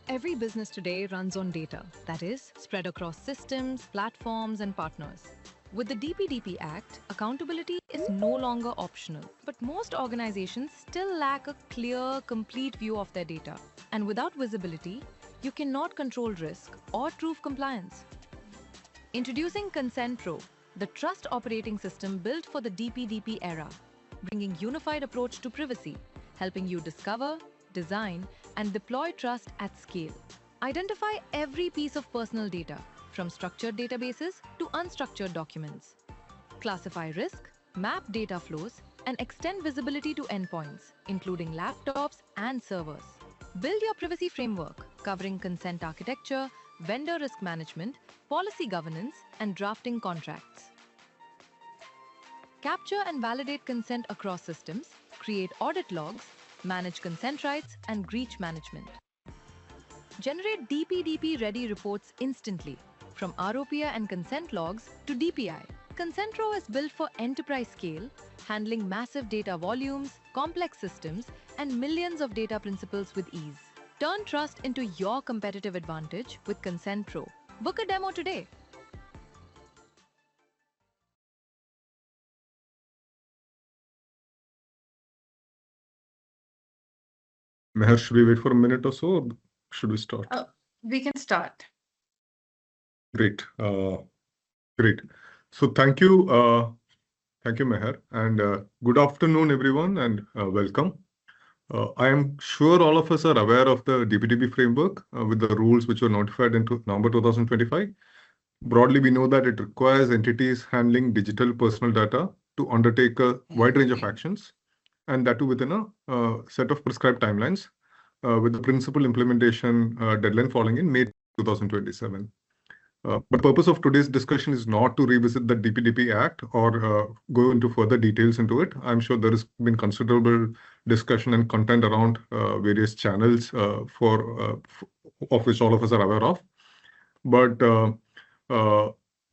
Every business today runs on data, that is, spread across systems, platforms, and partners. With the DPDP Act, accountability is no longer optional, but most organizations still lack a clear, complete view of their data. And without visibility, you cannot control risk or prove compliance. Introducing Consent Pro, the trust operating system built for the DPDP era, bringing unified approach to privacy, helping you discover, design, and deploy trust at scale. Identify every piece of personal data, from structured databases to unstructured documents. Classify risk, map data flows, and extend visibility to endpoints, including laptops and servers. Build your privacy framework, covering consent architecture, vendor risk management, policy governance, and drafting contracts. Capture and validate consent across systems, create audit logs, manage consent rights, and breach management. Generate DPDP-ready reports instantly, from ROPA and consent logs to DPI. Consent Pro is built for enterprise scale, handling massive data volumes, complex systems, and millions of data principals with ease. Turn trust into your competitive advantage with Consent Pro. Book a demo today. Meher, should we wait for a minute or so, or should we start? We can start. Great. Great. So thank you, Meher, and good afternoon, everyone, and welcome. I am sure all of us are aware of the DPDP framework with the rules which were notified in November 2025. Broadly, we know that it requires entities handling digital personal data to undertake a wide range of actions, and that too within a set of prescribed timelines, with the principal implementation deadline falling in May 2027. But the purpose of today's discussion is not to revisit the DPDP Act or go into further details into it. I'm sure there has been considerable discussion and content around various channels of which all of us are aware of. But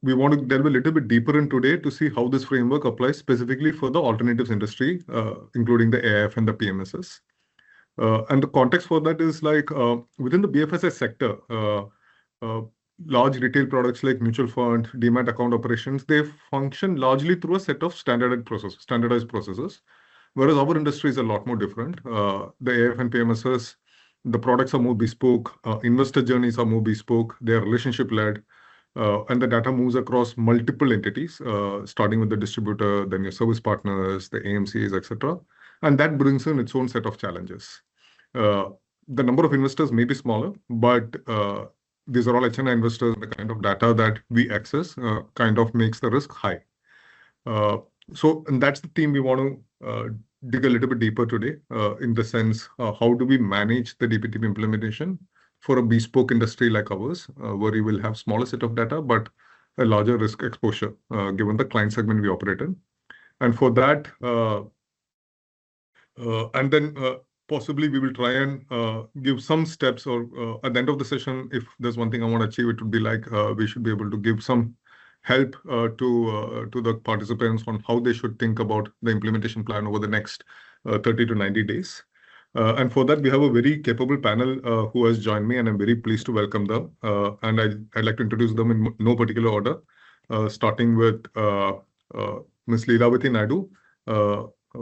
we want to delve a little bit deeper in today to see how this framework applies specifically for the alternatives industry, including the AIF and the PMSs. And the context for that is like within the BFSI sector, large retail products like mutual fund, demat account operations, they function largely through a set of standardized processes, whereas our industry is a lot more different. The AIF and PMSs, the products are more bespoke, investor journeys are more bespoke, they are relationship-led, and the data moves across multiple entities, starting with the distributor, then your service partners, the AMCs, etc. And that brings in its own set of challenges. The number of investors may be smaller, but these are all HNI investors. The kind of data that we access kind of makes the risk high. And that's the theme we want to dig a little bit deeper today, in the sense, how do we manage the DPDP implementation for a bespoke industry like ours, where you will have smaller set of data, but a larger risk exposure, given the client segment we operate in. And for that, possibly we will try and give some steps, or at the end of the session, if there's one thing I want to achieve, it would be like we should be able to give some help to the participants on how they should think about the implementation plan over the next 30 to 90 days. And for that, we have a very capable panel who has joined me, and I'm very pleased to welcome them. And I'd like to introduce them in no particular order, starting with Ms. Leelavathi Naidu.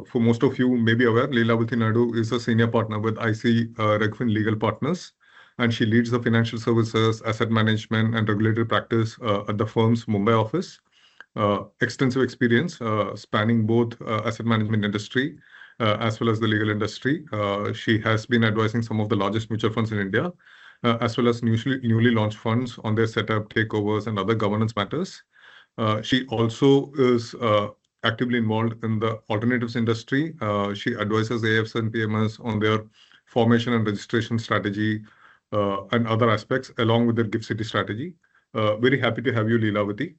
For most of you may be aware, Leelavathi Naidu is a senior partner with IC RegFin Legal Partners, and she leads the financial services, asset management, and regulatory practice at the firm's Mumbai office. Extensive experience spanning both asset management industry as well as the legal industry. She has been advising some of the largest mutual funds in India, as well as newly launched funds on their setup, takeovers, and other governance matters. She also is actively involved in the alternatives industry. She advises AIFs and PMS on their formation and registration strategy and other aspects, along with their GIFT City strategy. Very happy to have you, Leelavathi.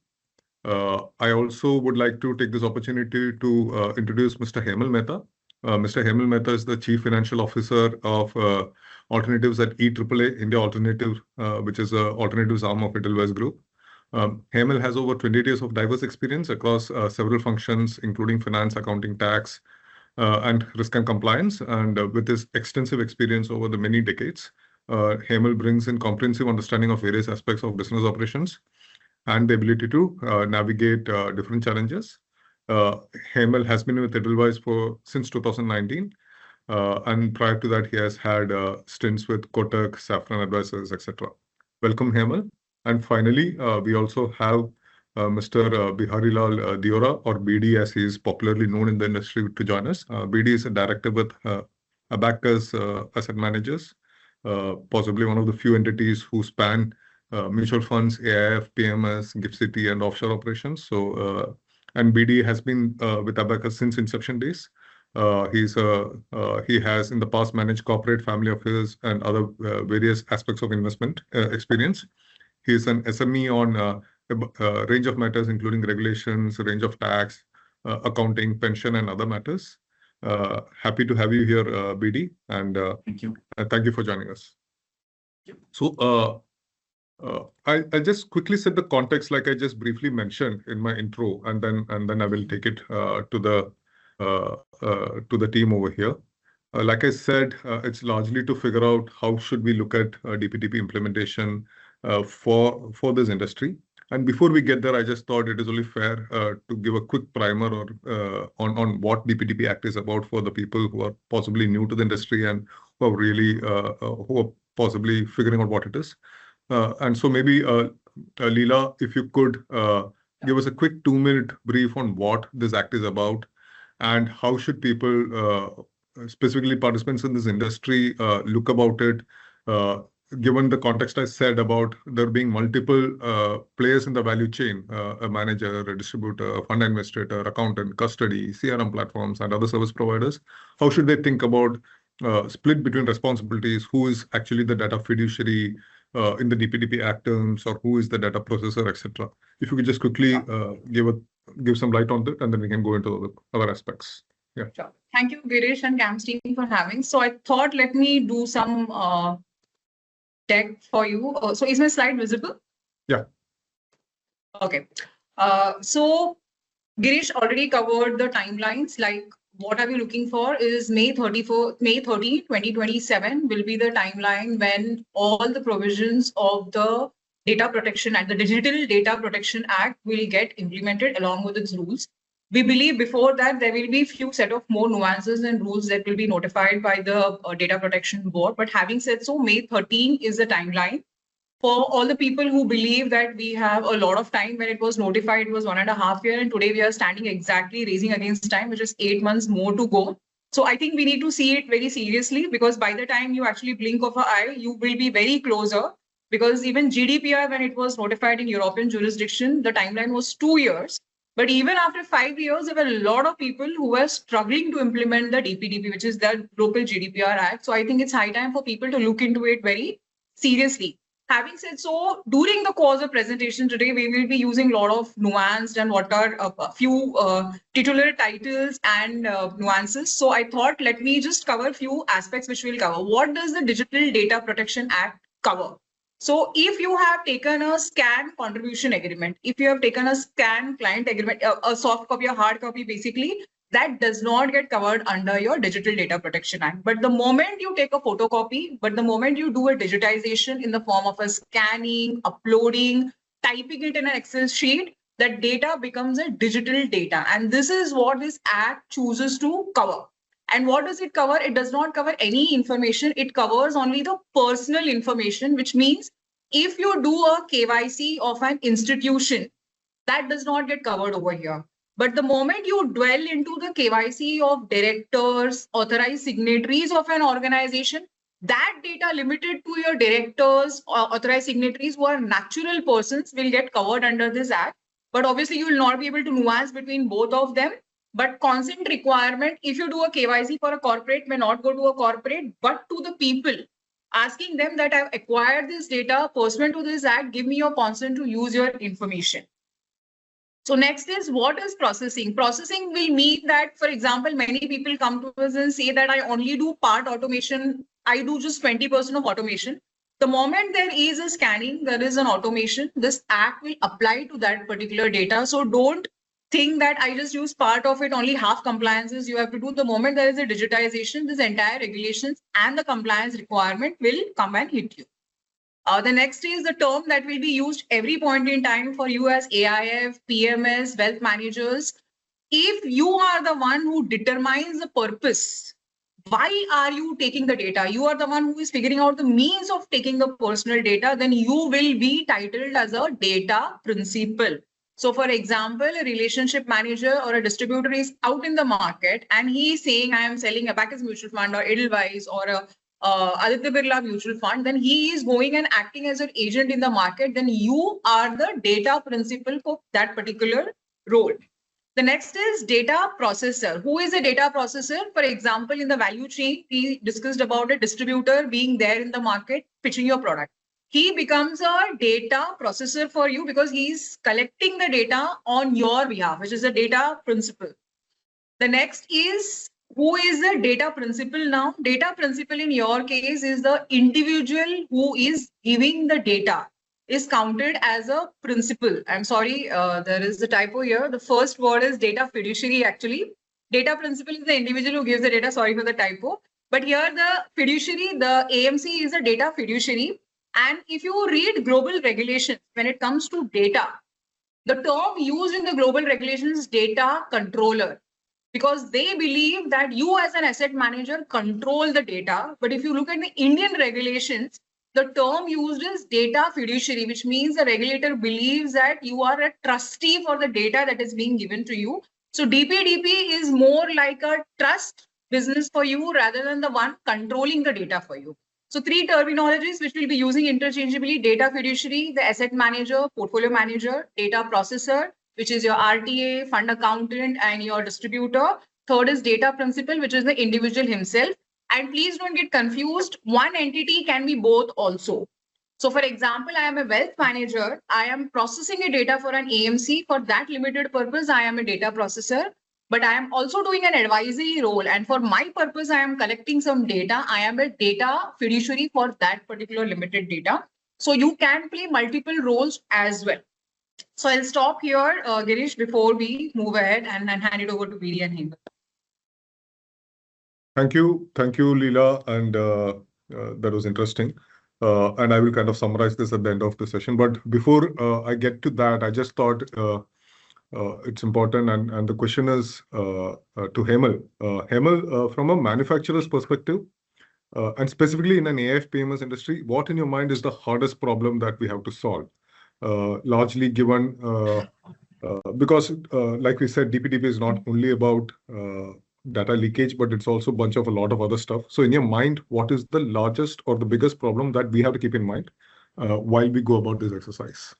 I also would like to take this opportunity to introduce Mr. Hemal Mehta. Mr. Hemal Mehta is the Chief Financial Officer of Alternatives at EAAA, India Alternative, which is an alternatives arm of Edelweiss Group. Hemal has over 20 years of diverse experience across several functions, including finance, accounting, tax, and risk and compliance. And with his extensive experience over the many decades, Hemal brings in comprehensive understanding of various aspects of business operations and the ability to navigate different challenges. Hemal has been with Edelweiss since 2019. And prior to that, he has had stints with Kotak, Safran Advisors, etc. Welcome, Hemal. And finally, we also have Mr. Biharilal Deora, or BD as he is popularly known in the industry, to join us. BD is a director with Abakkus Asset Managers, possibly one of the few entities who span mutual funds, AIF, PMS, GIFT City, and offshore operations. So, and BD has been with Abakkus since inception days. He has in the past managed corporate, family affairs, and other various aspects of investment experience. He is an SME on a range of matters, including regulations, range of tax, accounting, pension, and other matters. Happy to have you here, BD, and thank you for joining us. So I just quickly set the context, like I just briefly mentioned in my intro, and then I will take it to the team over here. Like I said, it's largely to figure out how should we look at DPDP implementation for this industry. And before we get there, I just thought it is only fair to give a quick primer on what DPDP Act is about for the people who are possibly new to the industry and who are really who are possibly figuring out what it is. And so maybe Leela, if you could give us a quick 2-minute brief on what this act is about and how should people, specifically participants in this industry, look about it, given the context I said about there being multiple players in the value chain, a manager, a distributor, a fund administrator, accountant, custody, CRM platforms, and other service providers. How should they think about split between responsibilities? Who is actually the data fiduciary in the DPDP Act terms, or who is the data processor, etc.? If you could just quickly give some light on that, and then we can go into other aspects. Yeah. Sure. Thank you, Girish and CAMS team for having. So I thought, let me do some deck for you. So is my slide visible? Yeah. Okay. So Girish already covered the timelines. Like, what are we looking for is May 13, 2027 will be the timeline when all the provisions of the Data Protection Act, the Digital Data Protection Act, will get implemented along with its rules. We believe before that there will be few set of more nuances and rules that will be notified by the Data Protection Board. But having said so, May 13 is the timeline. For all the people who believe that we have a lot of time, when it was notified, it was 1.5 years, and today we are standing exactly racing against time, which is 8 months more to go. So I think we need to see it very seriously, because by the time you actually blink of an eye, you will be very closer. Because even GDPR, when it was notified in European jurisdiction, the timeline was 2 years. But even after 5 years, there were a lot of people who were struggling to implement the DPDP, which is the local GDPR Act. So I think it's high time for people to look into it very seriously. Having said so, during the course of presentation today, we will be using a lot of nuanced and what are a few titular titles and nuances. So I thought, let me just cover a few aspects which we'll cover. What does the Digital Data Protection Act cover? So if you have taken a scan contribution agreement, if you have taken a scan client agreement, a soft copy or hard copy, basically, that does not get covered under your Digital Data Protection Act. But the moment you take a photocopy, but the moment you do a digitization in the form of a scanning, uploading, typing it in an Excel sheet, that data becomes a digital data. And this is what this Act chooses to cover. And what does it cover? It does not cover any information. It covers only the personal information, which means if you do a KYC of an institution, that does not get covered over here. But the moment you dwell into the KYC of directors, authorized signatories of an organization, that data limited to your directors or authorized signatories who are natural persons will get covered under this Act. But obviously, you will not be able to nuance between both of them. But consent requirement, if you do a KYC for a corporate, may not go to a corporate, but to the people, asking them that I've acquired this data pursuant to this Act, give me your consent to use your information. So next is, what is processing? Processing will mean that, for example, many people come to us and say that I only do part automation. I do just 20% of automation. The moment there is a scanning, there is an automation, this Act will apply to that particular data. So don't think that I just use part of it, only half compliances you have to do. The moment there is a digitization, this entire regulations and the compliance requirement will come and hit you. The next is the term that will be used every point in time for you as AIF, PMS, wealth managers. If you are the one who determines the purpose, why are you taking the data? You are the one who is figuring out the means of taking the personal data, then you will be titled as a data principal. So for example, a relationship manager or a distributor is out in the market and he is saying, I am selling a Abakkus mutual fund or Edelweiss or a Aditya Birla mutual fund, then he is going and acting as an agent in the market, then you are the data principal for that particular role. The next is data processor. Who is a data processor? For example, in the value chain, we discussed about a distributor being there in the market, pitching your product. He becomes a data processor for you because he's collecting the data on your behalf, which is a data principal. The next is, who is the data principal now? Data principal in your case is the individual who is giving the data, is counted as a principal. I'm sorry, there is a typo here. The first word is data fiduciary actually. Data principal is the individual who gives the data, sorry for the typo. But here the fiduciary, the AMC is a data fiduciary. And if you read global regulations, when it comes to data, the term used in the global regulations is data controller, because they believe that you as an asset manager control the data. But if you look at the Indian regulations, the term used is data fiduciary, which means the regulator believes that you are a trustee for the data that is being given to you. So DPDP is more like a trust business for you rather than the one controlling the data for you. So three terminologies which we'll be using interchangeably: data fiduciary, the asset manager, portfolio manager, data processor, which is your RTA, fund accountant, and your distributor. Third is data principal, which is the individual himself. And please don't get confused. One entity can be both also. So for example, I am a wealth manager. I am processing a data for an AMC. For that limited purpose, I am a data processor. But I am also doing an advisory role. And for my purpose, I am collecting some data. I am a data fiduciary for that particular limited data. So you can play multiple roles as well. So I'll stop here, Girish, before we move ahead and hand it over to BD and Hemal. Thank you, Leela, and that was interesting. And I will kind of summarize this at the end of the session. But before I get to that, I just thought it's important, and the question is to Hemal. Hemal, from a manufacturer's perspective, and specifically in an AIF PMS industry, what in your mind is the hardest problem that we have to solve? Largely given, because like we said, DPDP is not only about data leakage, but it's also a lot of other stuff. So in your mind, what is the largest or the biggest problem that we have to keep in mind while we go about this exercise?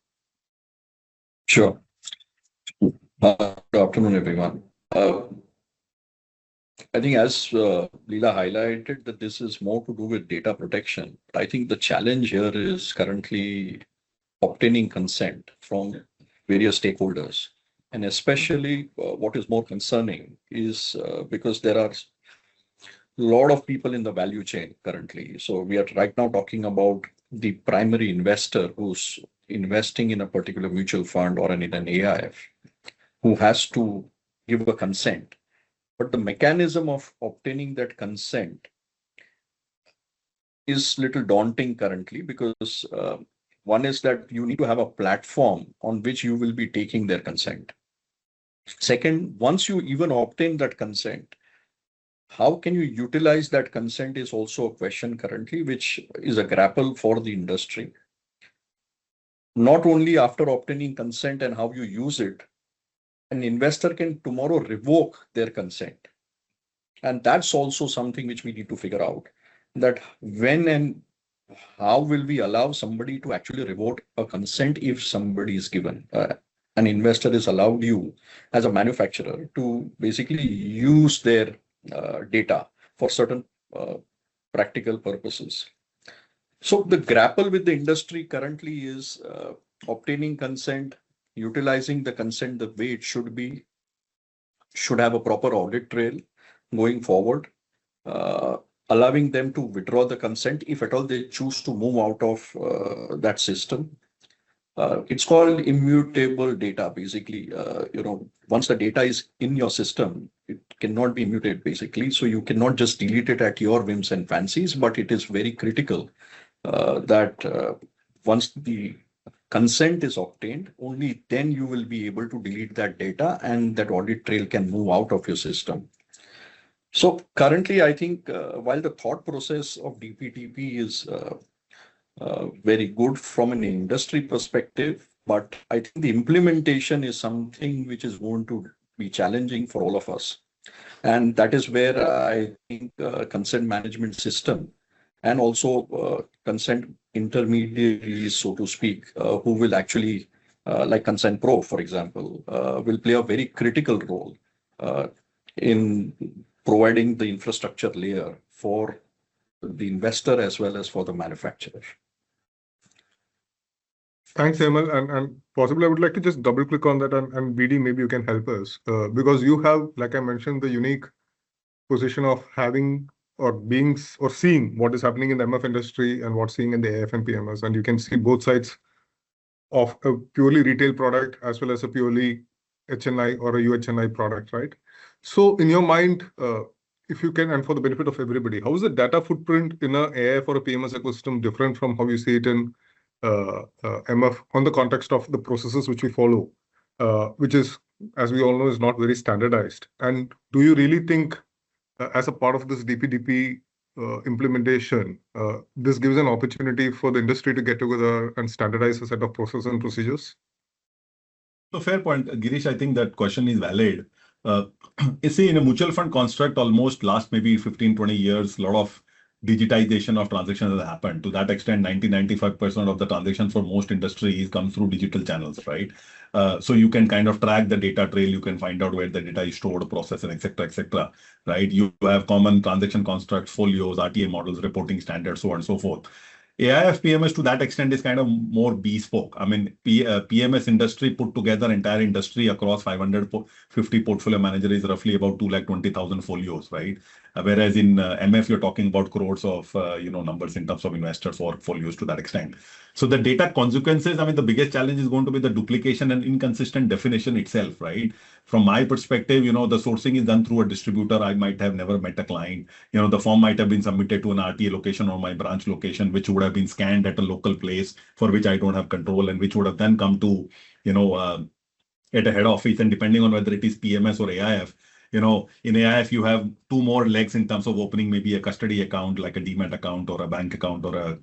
Sure. Good afternoon, everyone. I think as Leela highlighted, that this is more to do with data protection. I think the challenge here is currently obtaining consent from various stakeholders. And especially what is more concerning is because there are a lot of people in the value chain currently. So we are right now talking about the primary investor who's investing in a particular mutual fund or in an AIF, who has to give a consent. But the mechanism of obtaining that consent is a little daunting currently, because one is that you need to have a platform on which you will be taking their consent. Second, once you even obtain that consent, how can you utilize that consent is also a question currently, which is a grapple for the industry. Not only after obtaining consent and how you use it, an investor can tomorrow revoke their consent. And that's also something which we need to figure out, that when and how will we allow somebody to actually revoke a consent if somebody is given. An investor is allowed you as a manufacturer to basically use their data for certain practical purposes. So the grapple with the industry currently is obtaining consent, utilizing the consent the way it should be, should have a proper audit trail going forward, allowing them to withdraw the consent if at all they choose to move out of that system. It's called immutable data. Basically, once the data is in your system, it cannot be immuted basically. So you cannot just delete it at your whims and fancies, but it is very critical that once the consent is obtained, only then you will be able to delete that data and that audit trail can move out of your system. So currently, I think while the thought process of DPDP is very good from an industry perspective, but I think the implementation is something which is going to be challenging for all of us. And that is where I think consent management system and also consent intermediaries, so to speak, who will actually, like Consent Pro, for example, will play a very critical role in providing the infrastructure layer for the investor as well as for the manufacturer. Thanks, Hemal. And possibly I would like to just double click on that and BD, maybe you can help us because you have, like I mentioned, the unique position of having or being or seeing what is happening in the MF industry and what's seeing in the AIF and PMS. And you can see both sides of a purely retail product as well as a purely HNI or a UHNI product, right? So in your mind, if you can, and for the benefit of everybody, how is the data footprint in a AIF or a PMS ecosystem different from how you see it in MF on the context of the processes which we follow, which is, as we all know, is not very standardized. And do you really think as a part of this DPDP implementation, this gives an opportunity for the industry to get together and standardize a set of processes and procedures? So fair point, Girish. I think that question is valid. You see, in a mutual fund construct, almost last maybe 15, 20 years, a lot of digitization of transactions has happened. To that extent, 90-95% of the transactions for most industries come through digital channels, right? So you can kind of track the data trail, you can find out where the data is stored, processed, and etc., right? You have common transaction constructs, folios, RTA models, reporting standards, so on and so forth. AIF PMS to that extent is kind of more bespoke. I mean, PMS industry put together, entire industry across 550 portfolio managers is roughly about 220,000 folios, right? Whereas in MF, you're talking about crores of numbers in terms of investors or folios to that extent. So the data consequences, I mean, the biggest challenge is going to be the duplication and inconsistent definition itself, right? From my perspective, the sourcing is done through a distributor. I might have never met a client. The form might have been submitted to an RTA location or my branch location, which would have been scanned at a local place for which I don't have control and which would have then come to, at a head office. And depending on whether it is PMS or AIF, in AIF, you have two more legs in terms of opening maybe a custody account, like a demat account or a bank account or a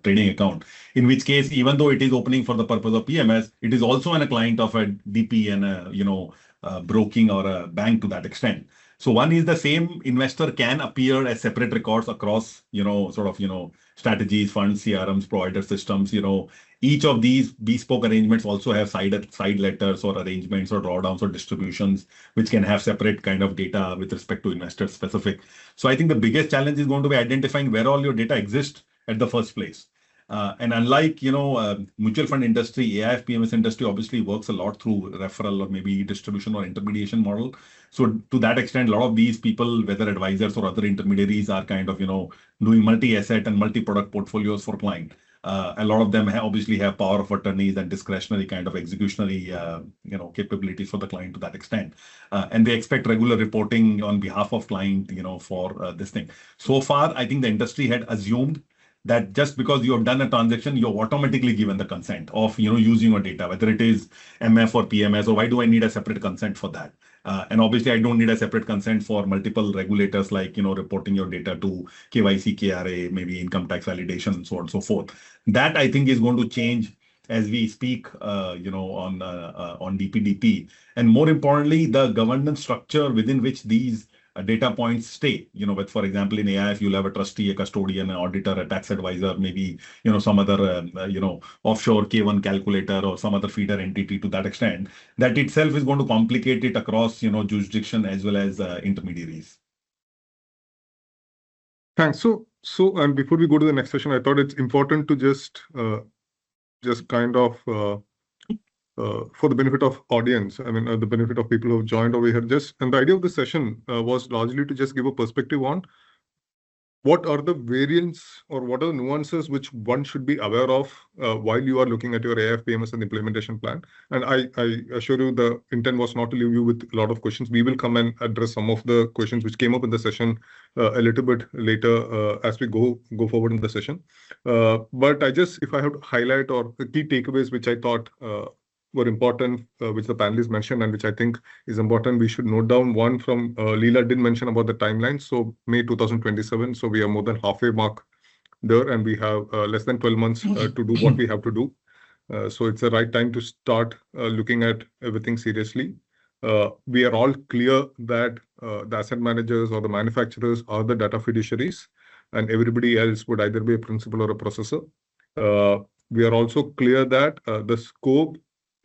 trading account. In which case, even though it is opening for the purpose of PMS, it is also a client of a DP and a broking or a bank to that extent. So one is the same investor can appear as separate records across, strategies, funds, CRMs, provider systems. Each of these bespoke arrangements also have side letters or arrangements or drawdowns or distributions, which can have separate kind of data with respect to investor specific. So I think the biggest challenge is going to be identifying where all your data exists at the first place. And unlike, mutual fund industry, AIF PMS industry obviously works a lot through referral or maybe distribution or intermediation model. So to that extent, a lot of these people, whether advisors or other intermediaries, are kind of, doing multi-asset and multi-product portfolios for client. A lot of them obviously have power of attorneys and discretionary kind of executionary, capabilities for the client to that extent. And they expect regular reporting on behalf of client, for this thing. So far, I think the industry had assumed that just because you have done a transaction, you're automatically given the consent of, using your data, whether it is MF or PMS, or why do I need a separate consent for that? And obviously, I don't need a separate consent for multiple regulators, like, reporting your data to KYC, KRA, maybe income tax validation, and so on and so forth. That I think is going to change as we speak, on DPDP. And more importantly, the governance structure within which these data points stay, but for example, in AIF, you'll have a trustee, a custodian, an auditor, a tax advisor, maybe, some other, offshore K1 calculator or some other feeder entity to that extent. That itself is going to complicate it across, jurisdiction as well as intermediaries. Thanks. So, and before we go to the next session, I thought it's important to just kind of, for the benefit of audience, I mean, the benefit of people who have joined over here, and the idea of the session was largely to just give a perspective on what are the variants or what are the nuances which one should be aware of while you are looking at your AIF PMS and implementation plan. And I assure you the intent was not to leave you with a lot of questions. We will come and address some of the questions which came up in the session a little bit later as we go forward in the session. But if I have to highlight or the key takeaways which I thought were important, which the panelists mentioned and which I think is important, we should note down. One from Leela did mention about the timeline. So May 2027. So we are more than halfway mark there, and we have less than 12 months to do what we have to do. So it's the right time to start looking at everything seriously. We are all clear that the asset managers or the manufacturers are the data fiduciaries, and everybody else would either be a principal or a processor. We are also clear that the scope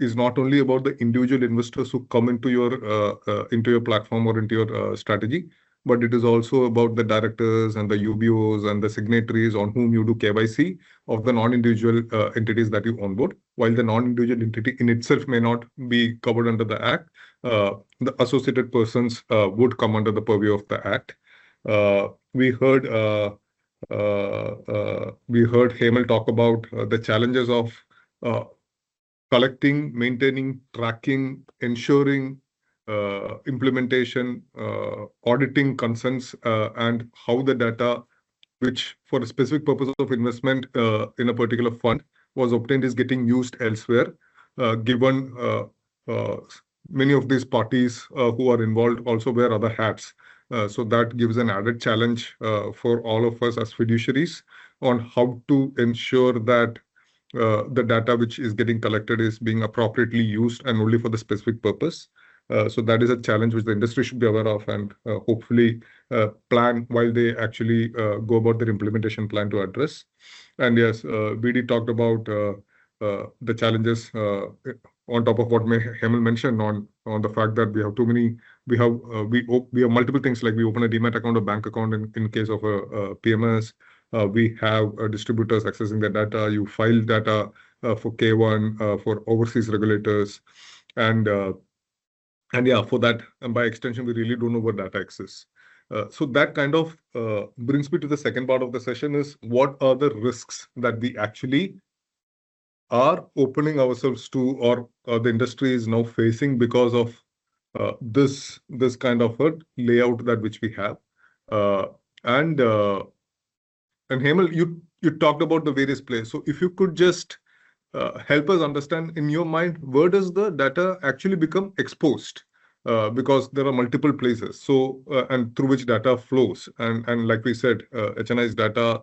is not only about the individual investors who come into your platform or into your strategy, but it is also about the directors and the UBOs and the signatories on whom you do KYC of the non-individual entities that you onboard. While the non-individual entity in itself may not be covered under the Act, the associated persons would come under the purview of the Act. We heard Hemal talk about the challenges of collecting, maintaining, tracking, ensuring implementation, auditing consents, and how the data, which for a specific purpose of investment in a particular fund was obtained, is getting used elsewhere, given many of these parties who are involved also wear other hats. So that gives an added challenge for all of us as fiduciaries on how to ensure that the data which is getting collected is being appropriately used and only for the specific purpose. So that is a challenge which the industry should be aware of and hopefully plan while they actually go about their implementation plan to address. And yes, BD talked about the challenges on top of what Hemal mentioned on the fact that we have too many. We have multiple things, like we open a demat account or bank account in case of a PMS. We have distributors accessing the data. You file data for K1 for overseas regulators, and yeah, for that, and by extension, we really don't know what data exists. So that kind of brings me to the second part of the session: is what are the risks that we actually are opening ourselves to, or the industry is now facing because of this kind of a layout that which we have. And Hemal, you talked about the various players. So if you could just help us understand, in your mind, where does the data actually become exposed? Because there are multiple places. So and through which data flows. And like we said, HNI's data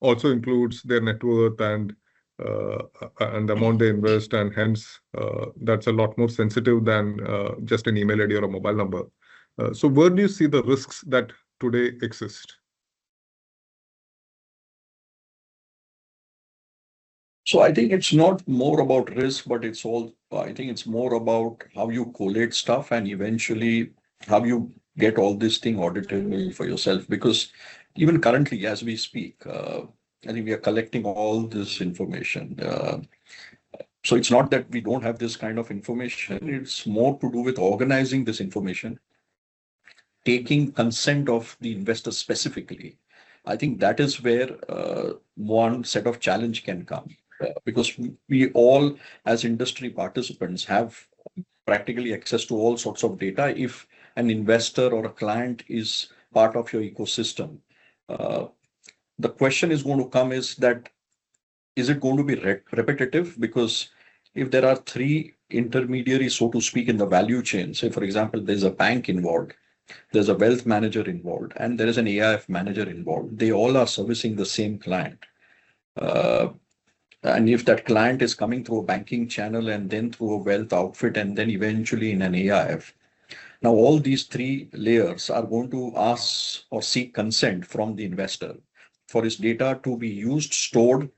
also includes their net worth and the amount they invest, and hence that's a lot more sensitive than just an email ID or a mobile number. So where do you see the risks that today exist? So I think it's not more about risk, but I think it's more about how you collate stuff and eventually how you get all this thing audited for yourself. Because even currently, as we speak, I think we are collecting all this information. So it's not that we don't have this kind of information. It's more to do with organizing this information, taking consent of the investor specifically. I think that is where one set of challenge can come. Because we all, as industry participants, have practically access to all sorts of data. If an investor or a client is part of your ecosystem, the question is going to come is it going to be repetitive? Because if there are three intermediaries, so to speak, in the value chain, say, for example, there's a bank involved, there's a wealth manager involved, and there is an AIF manager involved, they all are servicing the same client. And if that client is coming through a banking channel and then through a wealth outfit and then eventually in an AIF, now all these three layers are going to ask or seek consent from the investor for his data to be used, stored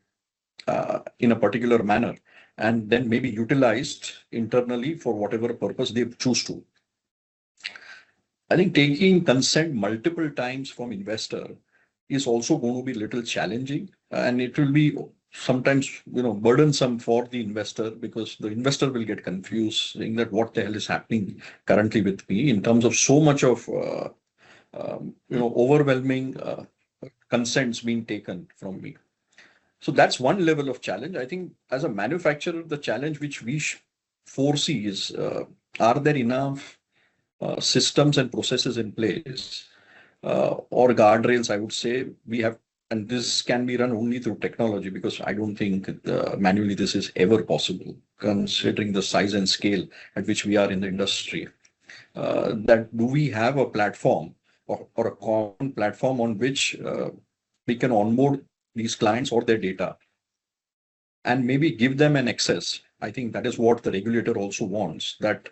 in a particular manner, and then maybe utilized internally for whatever purpose they choose to. I think taking consent multiple times from investor is also going to be a little challenging, and it will be sometimes burdensome for the investor, because the investor will get confused, saying that what the hell is happening currently with me, in terms of so much of overwhelming consents being taken from me. So that's one level of challenge. I think as a manufacturer, the challenge which we foresee is, are there enough systems and processes in place or guardrails, I would say we have, and this can be run only through technology, because I don't think manually this is ever possible, considering the size and scale at which we are in the industry. That do we have a platform or a common platform on which we can onboard these clients or their data and maybe give them an access? I think that is what the regulator also wants, that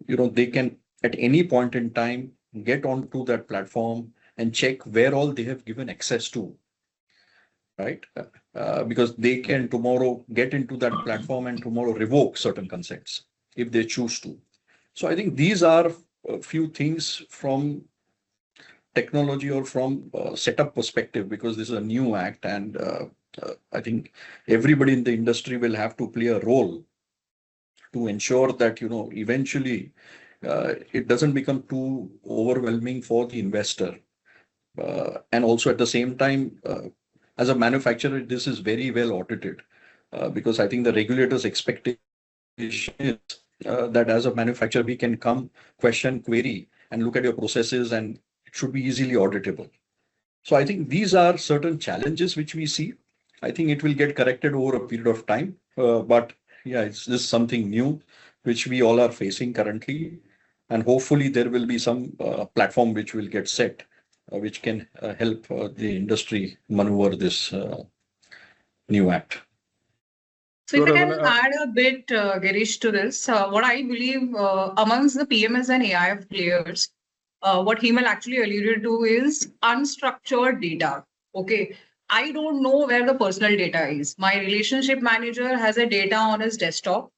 they can at any point in time get onto that platform and check where all they have given access to, right? Because they can tomorrow get into that platform and tomorrow revoke certain consents if they choose to. So I think these are a few things from technology or from setup perspective, because this is a new act, and I think everybody in the industry will have to play a role to ensure that eventually it doesn't become too overwhelming for the investor, and also at the same time, as a manufacturer, this is very well audited, because I think the regulators' expectation is that as a manufacturer we can come, question, query, and look at your processes, and it should be easily auditable. So I think these are certain challenges which we see. I think it will get corrected over a period of time, but yeah, it's just something new which we all are facing currently, and hopefully there will be some platform which will get set, which can help the industry maneuver this new act. So if I can add a bit, Girish, to this, what I believe amongst the PMS and AIF players, what Hemal actually alluded to is unstructured data. Okay, I don't know where the personal data is. My relationship manager has a data on his desktop.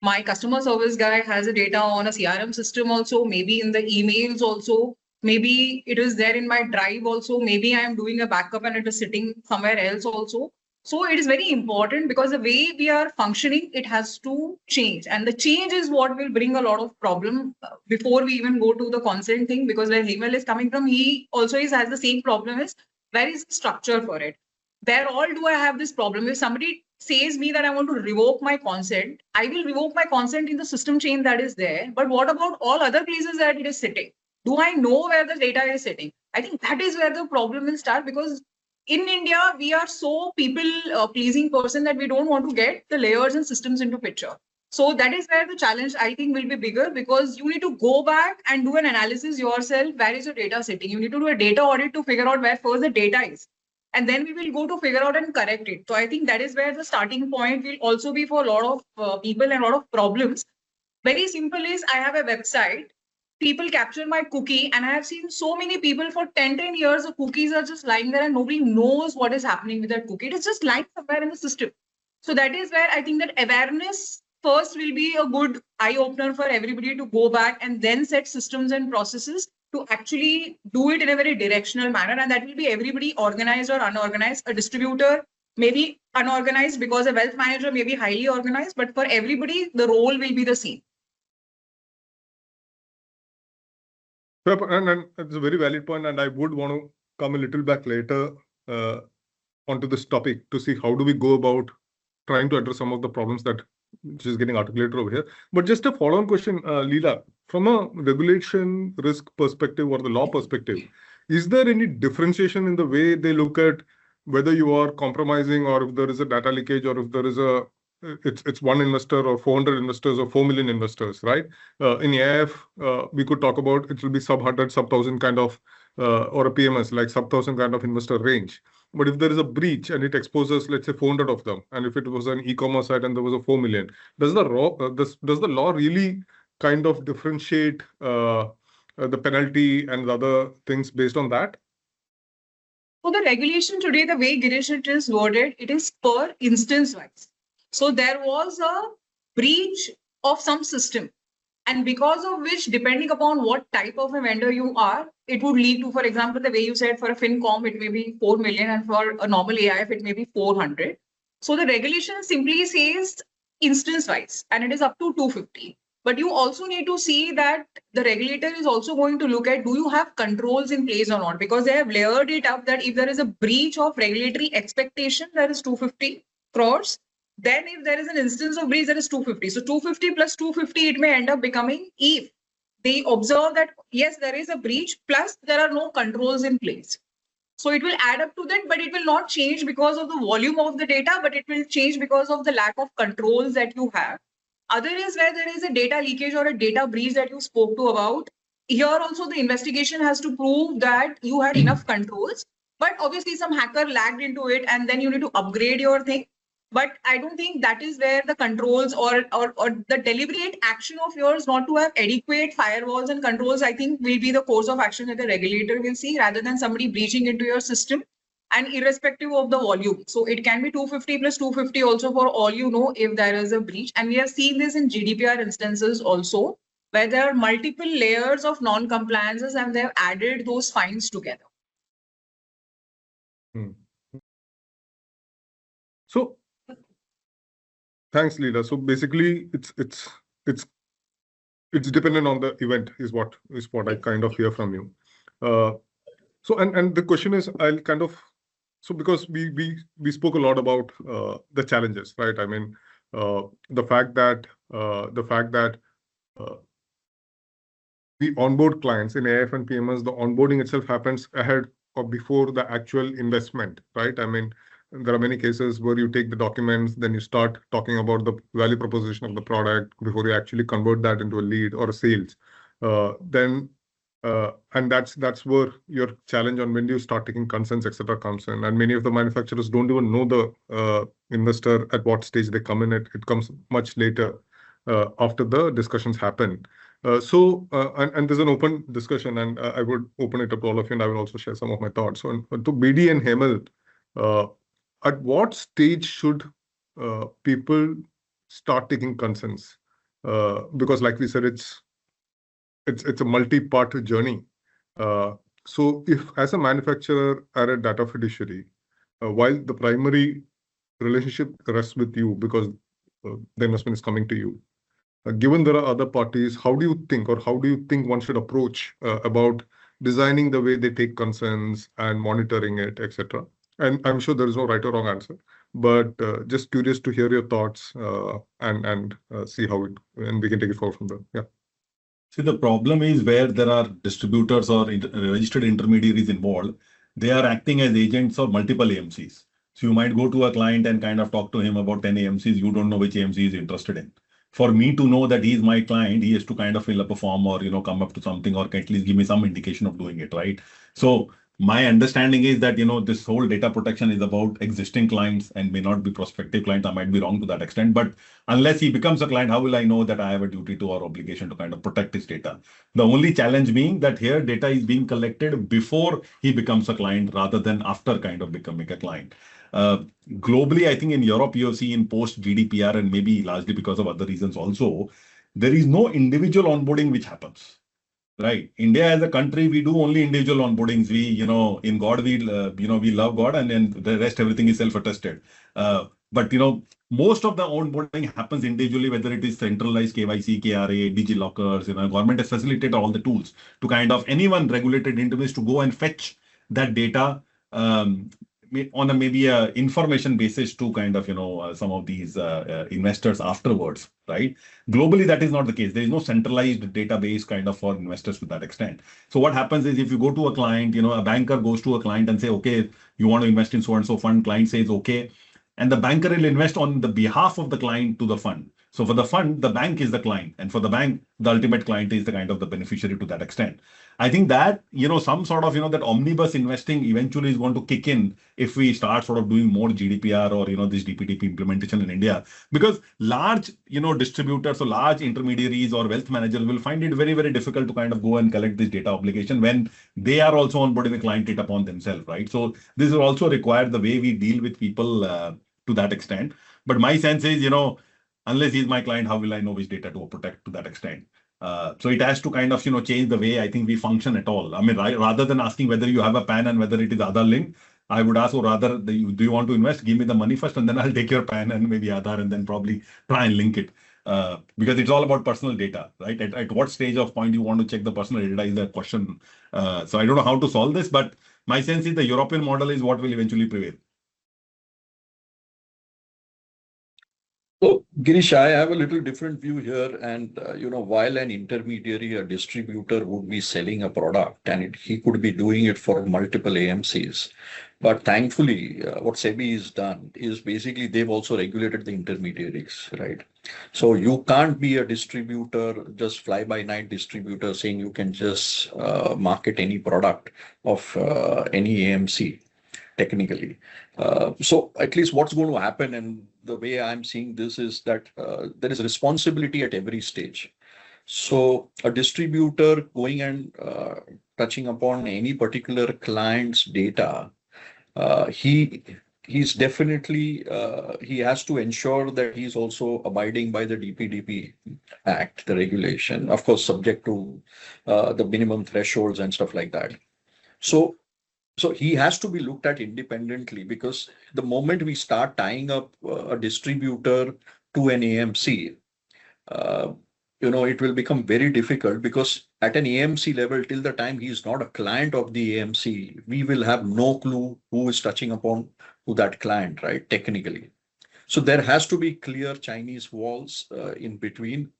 My customer service guy has a data on a CRM system also, maybe in the emails also. Maybe it is there in my drive also. Maybe I am doing a backup and it is sitting somewhere else also. So it is very important, because the way we are functioning, it has to change. And the change is what will bring a lot of problem before we even go to the consent thing, because where Hemal is coming from, he also has the same problem is, where is the structure for it? Where all do I have this problem? If somebody says me that I want to revoke my consent, I will revoke my consent in the system chain that is there. But what about all other places that it is sitting? Do I know where the data is sitting? I think that is where the problem will start, because in India, we are so people-pleasing person that we don't want to get the layers and systems into picture. So that is where the challenge, I think, will be bigger, because you need to go back and do an analysis yourself. Where is your data sitting? You need to do a data audit to figure out where first the data is. And then we will go to figure out and correct it. So I think that is where the starting point will also be for a lot of people and a lot of problems. Very simple is, I have a website. People capture my cookie, and I have seen so many people for 10 years, the cookies are just lying there and nobody knows what is happening with that cookie. It is just lying somewhere in the system. So that is where I think that awareness first will be a good eye-opener for everybody to go back and then set systems and processes to actually do it in a very directional manner. And that will be everybody, organized or unorganized. A distributor may be unorganized because a wealth manager may be highly organized, but for everybody, the role will be the same. And it's a very valid point, and I would want to come a little back later onto this topic to see how do we go about trying to address some of the problems that which is getting articulated over here. But just a follow-on question, Leela, from a regulation risk perspective or the law perspective, is there any differentiation in the way they look at whether you are compromising, or if there is a data leakage, or if there is a it's one investor or 400 investors or 4 million investors, right? In AIF, we could talk about it will be sub 100, sub 1000 kind of, or a PMS like sub 1000 kind of investor range. But if there is a breach and it exposes, let's say, 400 of them, and if it was an e-commerce site and there was a 4 million, does the law really kind of differentiate the penalty and the other things based on that? So the regulation today, the way Girish it is worded, it is per instance wise. So there was a breach of some system, and because of which, depending upon what type of a vendor you are, it would lead to, for example, the way you said, for a FinCom, it may be 4 million, and for a normal AIF, it may be 400. So the regulation simply says instance wise, and it is up to 250. But you also need to see that the regulator is also going to look at, do you have controls in place or not? Because they have layered it up that if there is a breach of regulatory expectation, that is 250 crores. Then if there is an instance of breach, that is 250. So 250 plus 250, it may end up becoming, if they observe that, yes, there is a breach, plus there are no controls in place. So it will add up to that, but it will not change because of the volume of the data, but it will change because of the lack of controls that you have. Other is where there is a data leakage or a data breach that you spoke to about. Here also the investigation has to prove that you had enough controls, but obviously some hacker lagged into it and then you need to upgrade your thing. But I don't think that is where the controls or the deliberate action of yours not to have adequate firewalls and controls, I think will be the course of action that the regulator will see, rather than somebody breaching into your system, and irrespective of the volume. So it can be 250 plus 250 also, for all you know, if there is a breach. And we have seen this in GDPR instances also, where there are multiple layers of non-compliances and they've added those fines together. So thanks, Leela. So basically, it's dependent on the event, is what I kind of hear from you. So and the question is, I'll kind of, so because we spoke a lot about the challenges, right? I mean, the fact that we onboard clients in AIF and PMS, the onboarding itself happens ahead or before the actual investment, right? I mean, there are many cases where you take the documents, then you start talking about the value proposition of the product before you actually convert that into a lead or a sales. And that's where your challenge on when you start taking consents, etc., comes in. And many of the manufacturers don't even know the investor at what stage they come in. It comes much later after the discussions happen. So there's an open discussion, and I would open it up to all of you, and I will also share some of my thoughts. So to BD and Hemal, at what stage should people start taking consents? Because, like we said, it's a multi-part journey. So if, as a manufacturer or a data fiduciary, while the primary relationship rests with you because the investment is coming to you, given there are other parties, how do you think one should approach about designing the way they take consents and monitoring it, etc.? And I'm sure there is no right or wrong answer, but just curious to hear your thoughts and see how and we can take it forward from there. Yeah. See, the problem is where there are distributors or registered intermediaries involved, they are acting as agents of multiple AMCs. So you might go to a client and kind of talk to him about 10 AMCs. You don't know which AMC he is interested in. For me to know that he is my client, he has to kind of fill up a form or, come up to something or at least give me some indication of doing it, right? So my understanding is that, this whole data protection is about existing clients and may not be prospective clients. I might be wrong to that extent, but unless he becomes a client, how will I know that I have a duty to or obligation to kind of protect his data? The only challenge being that here data is being collected before he becomes a client rather than after kind of becoming a client. Globally, I think in Europe, you have seen post GDPR and maybe largely because of other reasons also, there is no individual onboarding which happens. Right. India as a country, we do only individual onboardings. We, in God, we love God, and then the rest, everything is self-attested. But, most of the onboarding happens individually, whether it is centralized KYC, KRA, DigiLockers, government has facilitated all the tools to kind of anyone regulated entities to go and fetch that data on a maybe a information basis to kind of, some of these investors afterwards, right? Globally, that is not the case. There is no centralized database kind of for investors to that extent. So what happens is if you go to a client, a banker goes to a client and say, okay, you want to invest in so and so fund, client says, okay. And the banker will invest on the behalf of the client to the fund. So for the fund, the bank is the client. And for the bank, the ultimate client is the kind of the beneficiary to that extent. I think that, some sort of, that omnibus investing eventually is going to kick in if we start sort of doing more GDPR or, this DPDP implementation in India, because large, distributors or large intermediaries or wealth managers will find it very, very difficult to kind of go and collect this data obligation when they are also onboarding the client data upon themselves, right? So this will also require the way we deal with people to that extent. But my sense is, unless he's my client, how will I know which data to protect to that extent? So it has to kind of, change the way I think we function at all. I mean, rather than asking whether you have a PAN and whether it is Aadhaar linked, I would ask, or rather, do you want to invest? Give me the money first, and then I'll take your PAN and maybe Aadhaar, and then probably try and link it. because it's all about personal data, right? At what stage of point you want to check the personal data is the question. So I don't know how to solve this, but my sense is the European model is what will eventually prevail. So, Girish, I have a little different view here. And, while an intermediary, a distributor would be selling a product and he could be doing it for multiple AMCs. But thankfully, what SEBI has done is basically they've also regulated the intermediaries, right? So you can't be a distributor, just fly-by-night distributor saying you can just market any product of any AMC. Technically. So at least what's going to happen, and the way I'm seeing this is that there is responsibility at every stage. So a distributor going and touching upon any particular client's data, he's definitely, he has to ensure that he's also abiding by the DPDP Act, the regulation, of course, subject to the minimum thresholds and stuff like that. So he has to be looked at independently, because the moment we start tying up a distributor to an AMC, it will become very difficult, because at an AMC level, till the time he is not a client of the AMC, we will have no clue who is touching upon to that client, right? Technically. So there has to be clear Chinese walls in between,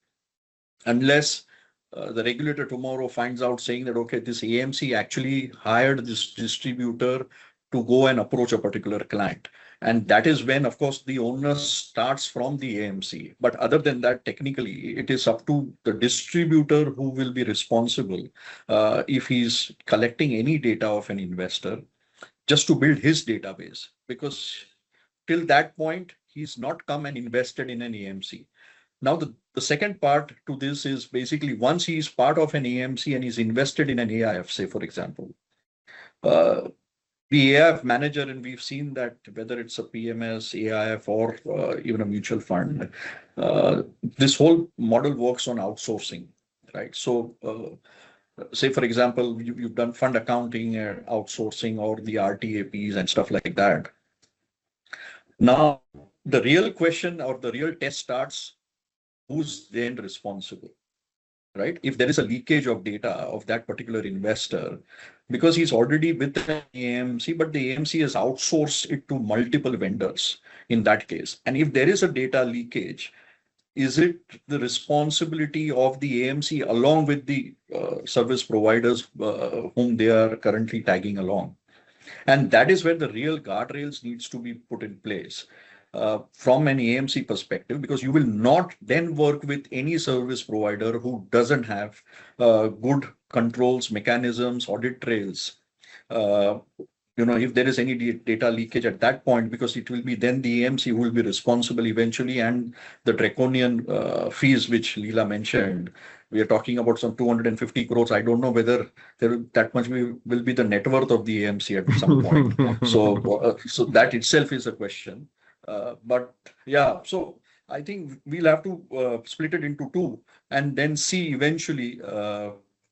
unless the regulator tomorrow finds out saying that, okay, this AMC actually hired this distributor to go and approach a particular client. And that is when, of course, the onus starts from the AMC. But other than that, technically, it is up to the distributor who will be responsible if he's collecting any data of an investor, just to build his database. Because till that point, he's not come and invested in an AMC. Now, the second part to this is basically once he's part of an AMC and he's invested in an AIF, say, for example, the AIF manager, and we've seen that whether it's a PMS, AIF, or even a mutual fund, this whole model works on outsourcing, right? So, say, for example, you've done fund accounting, outsourcing, or the RTAPs and stuff like that. Now, the real question or the real test starts. Who's then responsible, right? If there is a leakage of data of that particular investor, because he's already with the AMC, but the AMC has outsourced it to multiple vendors in that case. And if there is a data leakage, is it the responsibility of the AMC along with the service providers whom they are currently tagging along? And that is where the real guardrails needs to be put in place. From an AMC perspective, because you will not then work with any service provider who doesn't have good controls, mechanisms, audit trails. If there is any data leakage at that point, because it will be then the AMC who will be responsible eventually, and the draconian fees which Leela mentioned. We are talking about some 250 crores. I don't know whether that much will be the net worth of the AMC at some point. So that itself is a question. But yeah, so I think we'll have to split it into two and then see eventually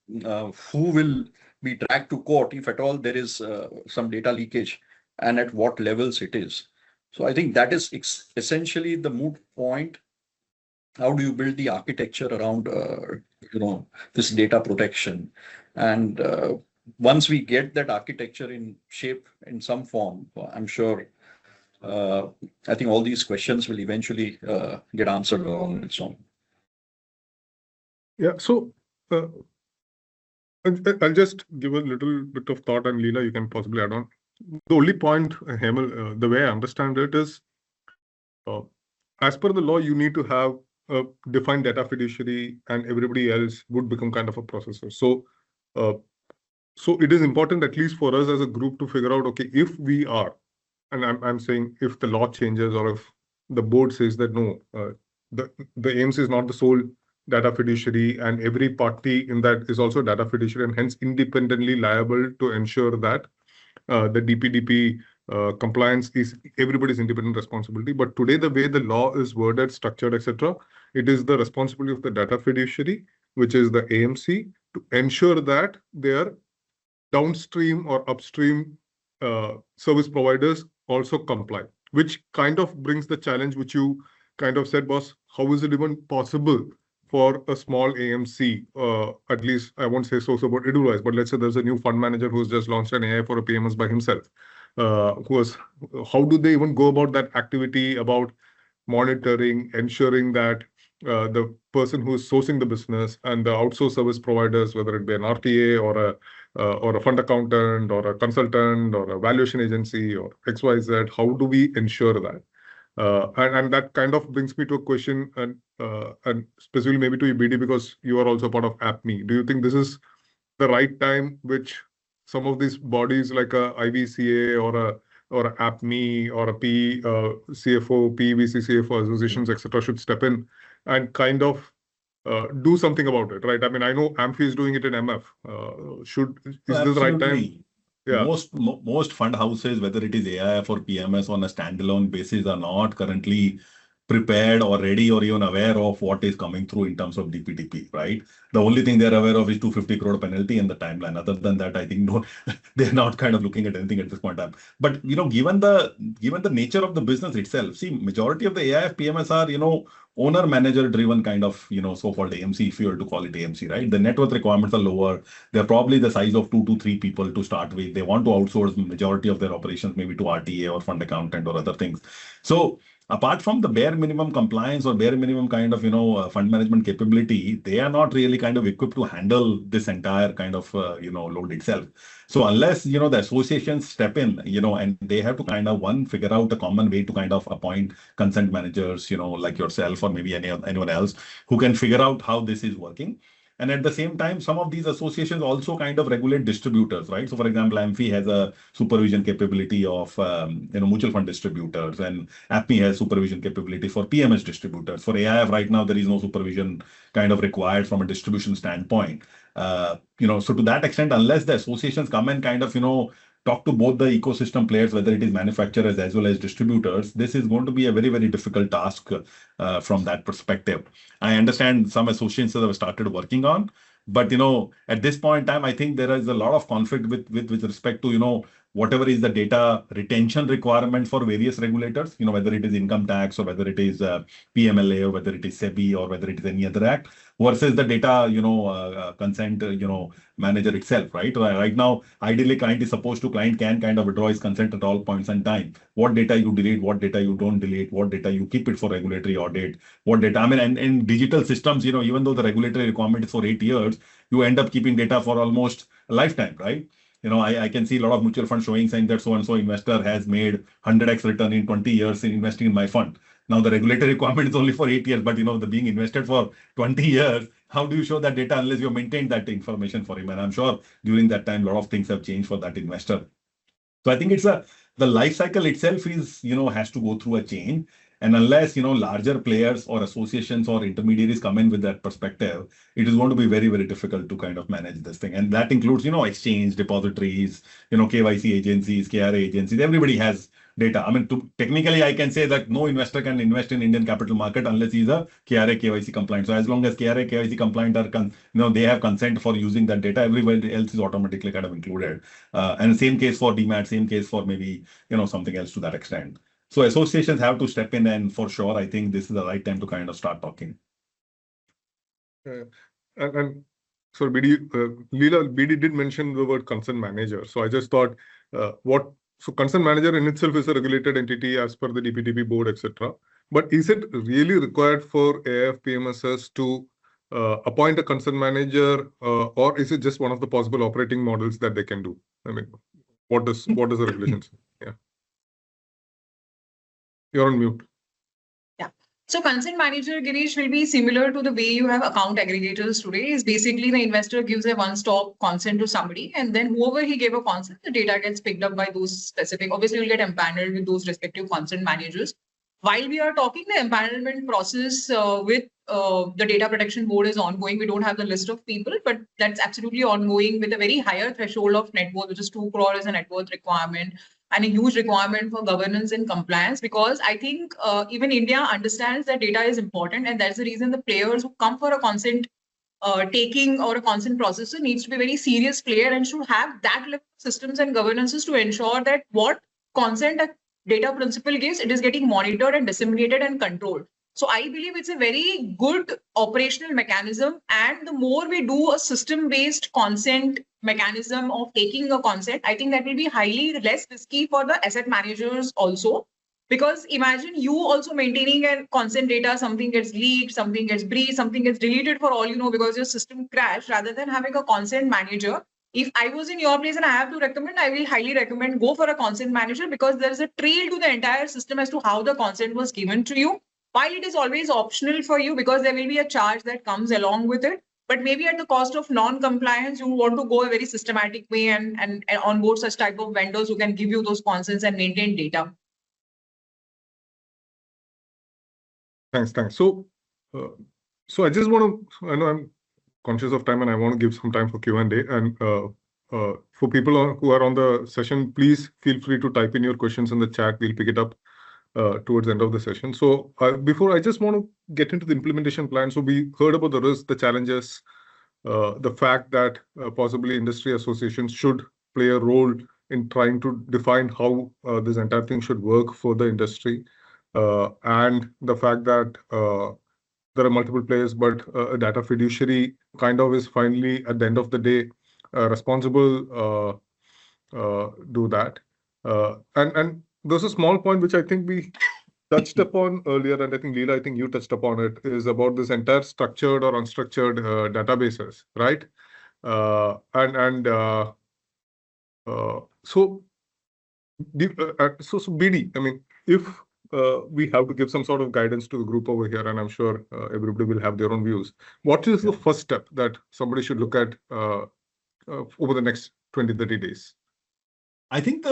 who will be dragged to court if at all there is some data leakage, and at what levels it is. So I think that is essentially the moot point. How do you build the architecture around this data protection? And once we get that architecture in shape in some form, I'm sure I think all these questions will eventually get answered on its own. Yeah, so I'll just give a little bit of thought, and Leela, you can possibly add on. The only point, Hemal, the way I understand it is, as per the law, you need to have a defined data fiduciary, and everybody else would become kind of a processor. So it is important, at least for us as a group, to figure out, okay, if we are, and I'm saying if the law changes, or if the board says that no, the AIMS is not the sole data fiduciary, and every party in that is also data fiduciary, and hence independently liable to ensure that the DPDP compliance is everybody's independent responsibility. But today, the way the law is worded, structured, etc., it is the responsibility of the data fiduciary, which is the AMC, to ensure that their downstream or upstream service providers also comply, which kind of brings the challenge which you kind of said, boss, how is it even possible for a small AMC, at least I won't say so about Edelweiss, but let's say there's a new fund manager who's just launched an AIF or a PMS by himself. How do they even go about that activity, about monitoring, ensuring that the person who is sourcing the business and the outsourced service providers, whether it be an RTA or a fund accountant or a consultant or a valuation agency or XYZ, how do we ensure that? And that kind of brings me to a question, and specifically maybe to you, BD, because you are also part of AppMe. Do you think this is the right time which some of these bodies like a IVCA or a AppMe or a CFO, PVC CFO associations, etc., should step in and kind of do something about it, right? I mean, I know AMFI is doing it in MF. Is this the right time? Yeah. Most fund houses, whether it is AIF or PMS on a standalone basis, are not currently prepared or ready or even aware of what is coming through in terms of DPDP, right? The only thing they're aware of is 250 crore penalty and the timeline. Other than that, I think no, they're not kind of looking at anything at this point in time. But given the nature of the business itself, see, majority of the AIF PMS are owner manager driven kind of so-called AMC, if you were to call it AMC, right? The net worth requirements are lower. They're probably the size of 2 to 3 people to start with. They want to outsource majority of their operations maybe to RTA or fund accountant or other things. So apart from the bare minimum compliance or bare minimum kind of fund management capability, they are not really kind of equipped to handle this entire kind of load itself. So unless the associations step in, and they have to kind of figure out a common way to kind of appoint consent managers, like yourself or maybe anyone else who can figure out how this is working. And at the same time, some of these associations also kind of regulate distributors, right? So for example, AMFI has a supervision capability of mutual fund distributors, and AppMe has supervision capability for PMS distributors. For AIF right now, there is no supervision kind of required from a distribution standpoint. So to that extent, unless the associations come and kind of talk to both the ecosystem players, whether it is manufacturers as well as distributors, this is going to be a very, very difficult task from that perspective. I understand some associations have started working on, but at this point in time, I think there is a lot of conflict with respect to whatever is the data retention requirement for various regulators, whether it is income tax or whether it is PMLA or whether it is SEBI or whether it is any other act, versus the data consent manager itself, right? Right now, ideally, client can kind of withdraw his consent at all points in time. What data you delete, what data you don't delete, what data you keep it for regulatory audit, what data. I mean, and in digital systems, even though the regulatory requirement is for 8 years, you end up keeping data for almost a lifetime, right? I can see a lot of mutual funds saying that so-and-so investor has made 100x return in 20 years in investing in my fund. Now, the regulatory requirement is only for 8 years, but the being invested for 20 years, how do you show that data unless you maintain that information for him? And I'm sure during that time, a lot of things have changed for that investor. So I think the life cycle itself is, has to go through a change. And unless, larger players or associations or intermediaries come in with that perspective, it is going to be very, very difficult to kind of manage this thing. And that includes, exchange, depositories, KYC agencies, KRA agencies, everybody has data. I mean, technically, I can say that no investor can invest in Indian capital market unless he's a KRA, KYC compliant. So as long as KRA, KYC compliant are, they have consent for using that data, everybody else is automatically kind of included. And same case for DMAT, same case for maybe, something else to that extent. So associations have to step in, and for sure, I think this is the right time to kind of start talking. And so BD did mention the word consent manager. So I just thought, so consent manager in itself is a regulated entity as per the DPDP board, etc. But is it really required for AIF PMSs to appoint a consent manager, or is it just one of the possible operating models that they can do? I mean, what does the regulation say? Yeah. You're on mute. Yeah. So consent manager, Girish, will be similar to the way you have account aggregators today. Is basically the investor gives a one-stop consent to somebody, and then whoever he gave a consent, the data gets picked up by those specific. Obviously, you'll get empaneled with those respective consent managers. While we are talking, the empanelment process with the data protection board is ongoing. We don't have the list of people, but that's absolutely ongoing with a very higher threshold of net worth, which is 2 crore as a net worth requirement, and a huge requirement for governance and compliance, because I think even India understands that data is important, and that's the reason the players who come for a consent taking or a consent processor needs to be a very serious player and should have that level of systems and governances to ensure that what consent a data principal gives, it is getting monitored and disseminated and controlled. So I believe it's a very good operational mechanism. And the more we do a system-based consent mechanism of taking a consent, I think that will be highly less risky for the asset managers also. Because imagine you also maintaining a consent data, something gets leaked, something gets breached, something gets deleted for all you know because your system crashed, rather than having a consent manager. If I was in your place and I have to recommend, I will highly recommend go for a consent manager, because there is a trail to the entire system as to how the consent was given to you. While it is always optional for you because there will be a charge that comes along with it, but maybe at the cost of non-compliance, you want to go a very systematic way and onboard such type of vendors who can give you those consents and maintain data. Thanks. So I just want to, I know I'm conscious of time and I want to give some time for Q&A. And for people who are on the session, please feel free to type in your questions in the chat. We'll pick it up towards the end of the session. So before, I just want to get into the implementation plan. So we heard about the risks, the challenges, the fact that possibly industry associations should play a role in trying to define how this entire thing should work for the industry, and the fact that there are multiple players, but a data fiduciary kind of is finally at the end of the day responsible do that. And there's a small point which I think we touched upon earlier, and I think Leela, I think you touched upon it, is about this entire structured or unstructured databases, right? So BD, I mean, if we have to give some sort of guidance to the group over here, and I'm sure everybody will have their own views. What is the first step that somebody should look at over the next 20-30 days? I think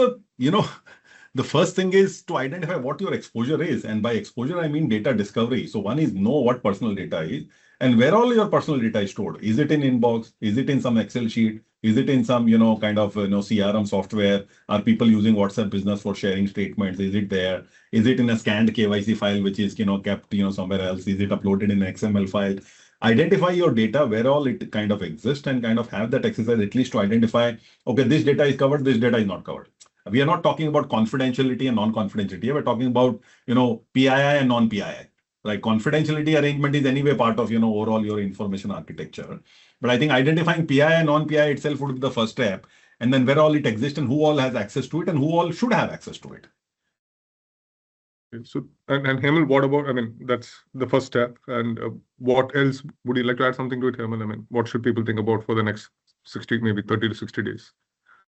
the first thing is to identify what your exposure is. And by exposure, I mean data discovery. So one is know what personal data is and where all your personal data is stored. Is it in inbox? Is it in some Excel sheet? Is it in some, kind of, CRM software? Are people using WhatsApp Business for sharing statements? Is it there? Is it in a scanned KYC file, which is, kept, somewhere else? Is it uploaded in an XML file? Identify your data, where all it kind of exists, and kind of have that exercise at least to identify, okay, this data is covered, this data is not covered. We are not talking about confidentiality and non-confidentiality. We're talking about, PII and non-PII. Like confidentiality arrangement is anyway part of, overall your information architecture. But I think identifying PII and non-PII itself would be the first step. And then where all it exists and who all has access to it and who all should have access to it. So, and Hemal, what about, I mean, that's the first step. And what else would you like to add something to it, Hemal? I mean, what should people think about for the next 60, maybe 30 to 60 days?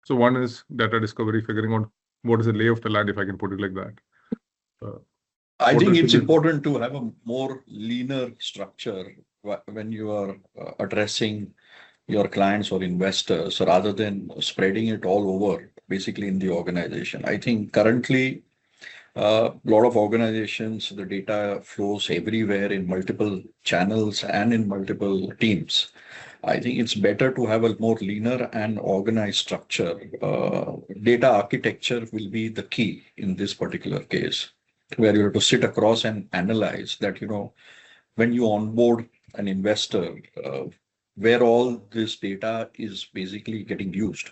So one is data discovery, figuring out what is the lay of the land, if I can put it like that. I think it's important to have a more leaner structure when you are addressing your clients or investors, rather than spreading it all over basically in the organization. I think currently a lot of organizations, the data flows everywhere in multiple channels and in multiple teams. I think it's better to have a more leaner and organized structure. Data architecture will be the key in this particular case, where you have to sit across and analyze that, when you onboard an investor, where all this data is basically getting used,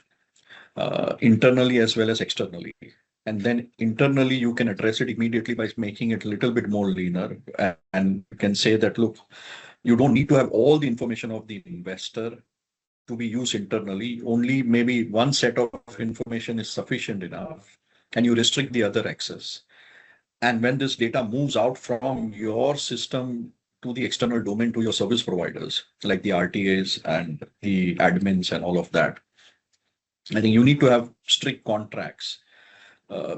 internally as well as externally. And then internally, you can address it immediately by making it a little bit more leaner. And you can say that, look, you don't need to have all the information of the investor to be used internally. Only maybe one set of information is sufficient enough, and you restrict the other access. And when this data moves out from your system to the external domain, to your service providers, like the RTAs and the admins and all of that, I think you need to have strict contracts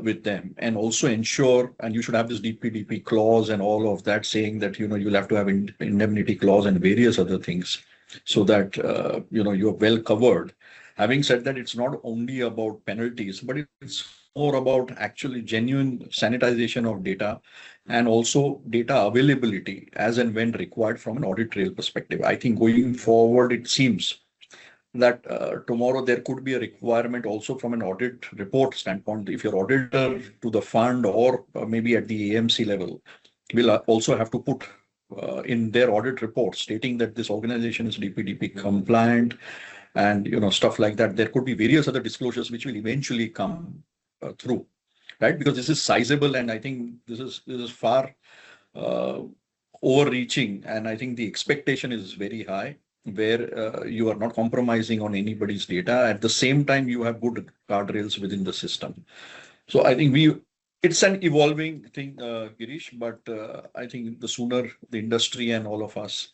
with them, and also ensure, and you should have this DPDP clause and all of that, saying that, you'll have to have indemnity clause and various other things, so that, you're well covered. Having said that, it's not only about penalties, but it's more about actually genuine sanitization of data, and also data availability as and when required from an audit trail perspective. I think going forward, it seems that tomorrow there could be a requirement also from an audit report standpoint. If your auditor to the fund or maybe at the AMC level will also have to put in their audit report stating that this organization is DPDP compliant, and stuff like that. There could be various other disclosures which will eventually come through, right? Because this is sizable, and I think this is far overreaching, and I think the expectation is very high, where you are not compromising on anybody's data. At the same time, you have good guardrails within the system. So I think it's an evolving thing, Girish, but I think the sooner the industry and all of us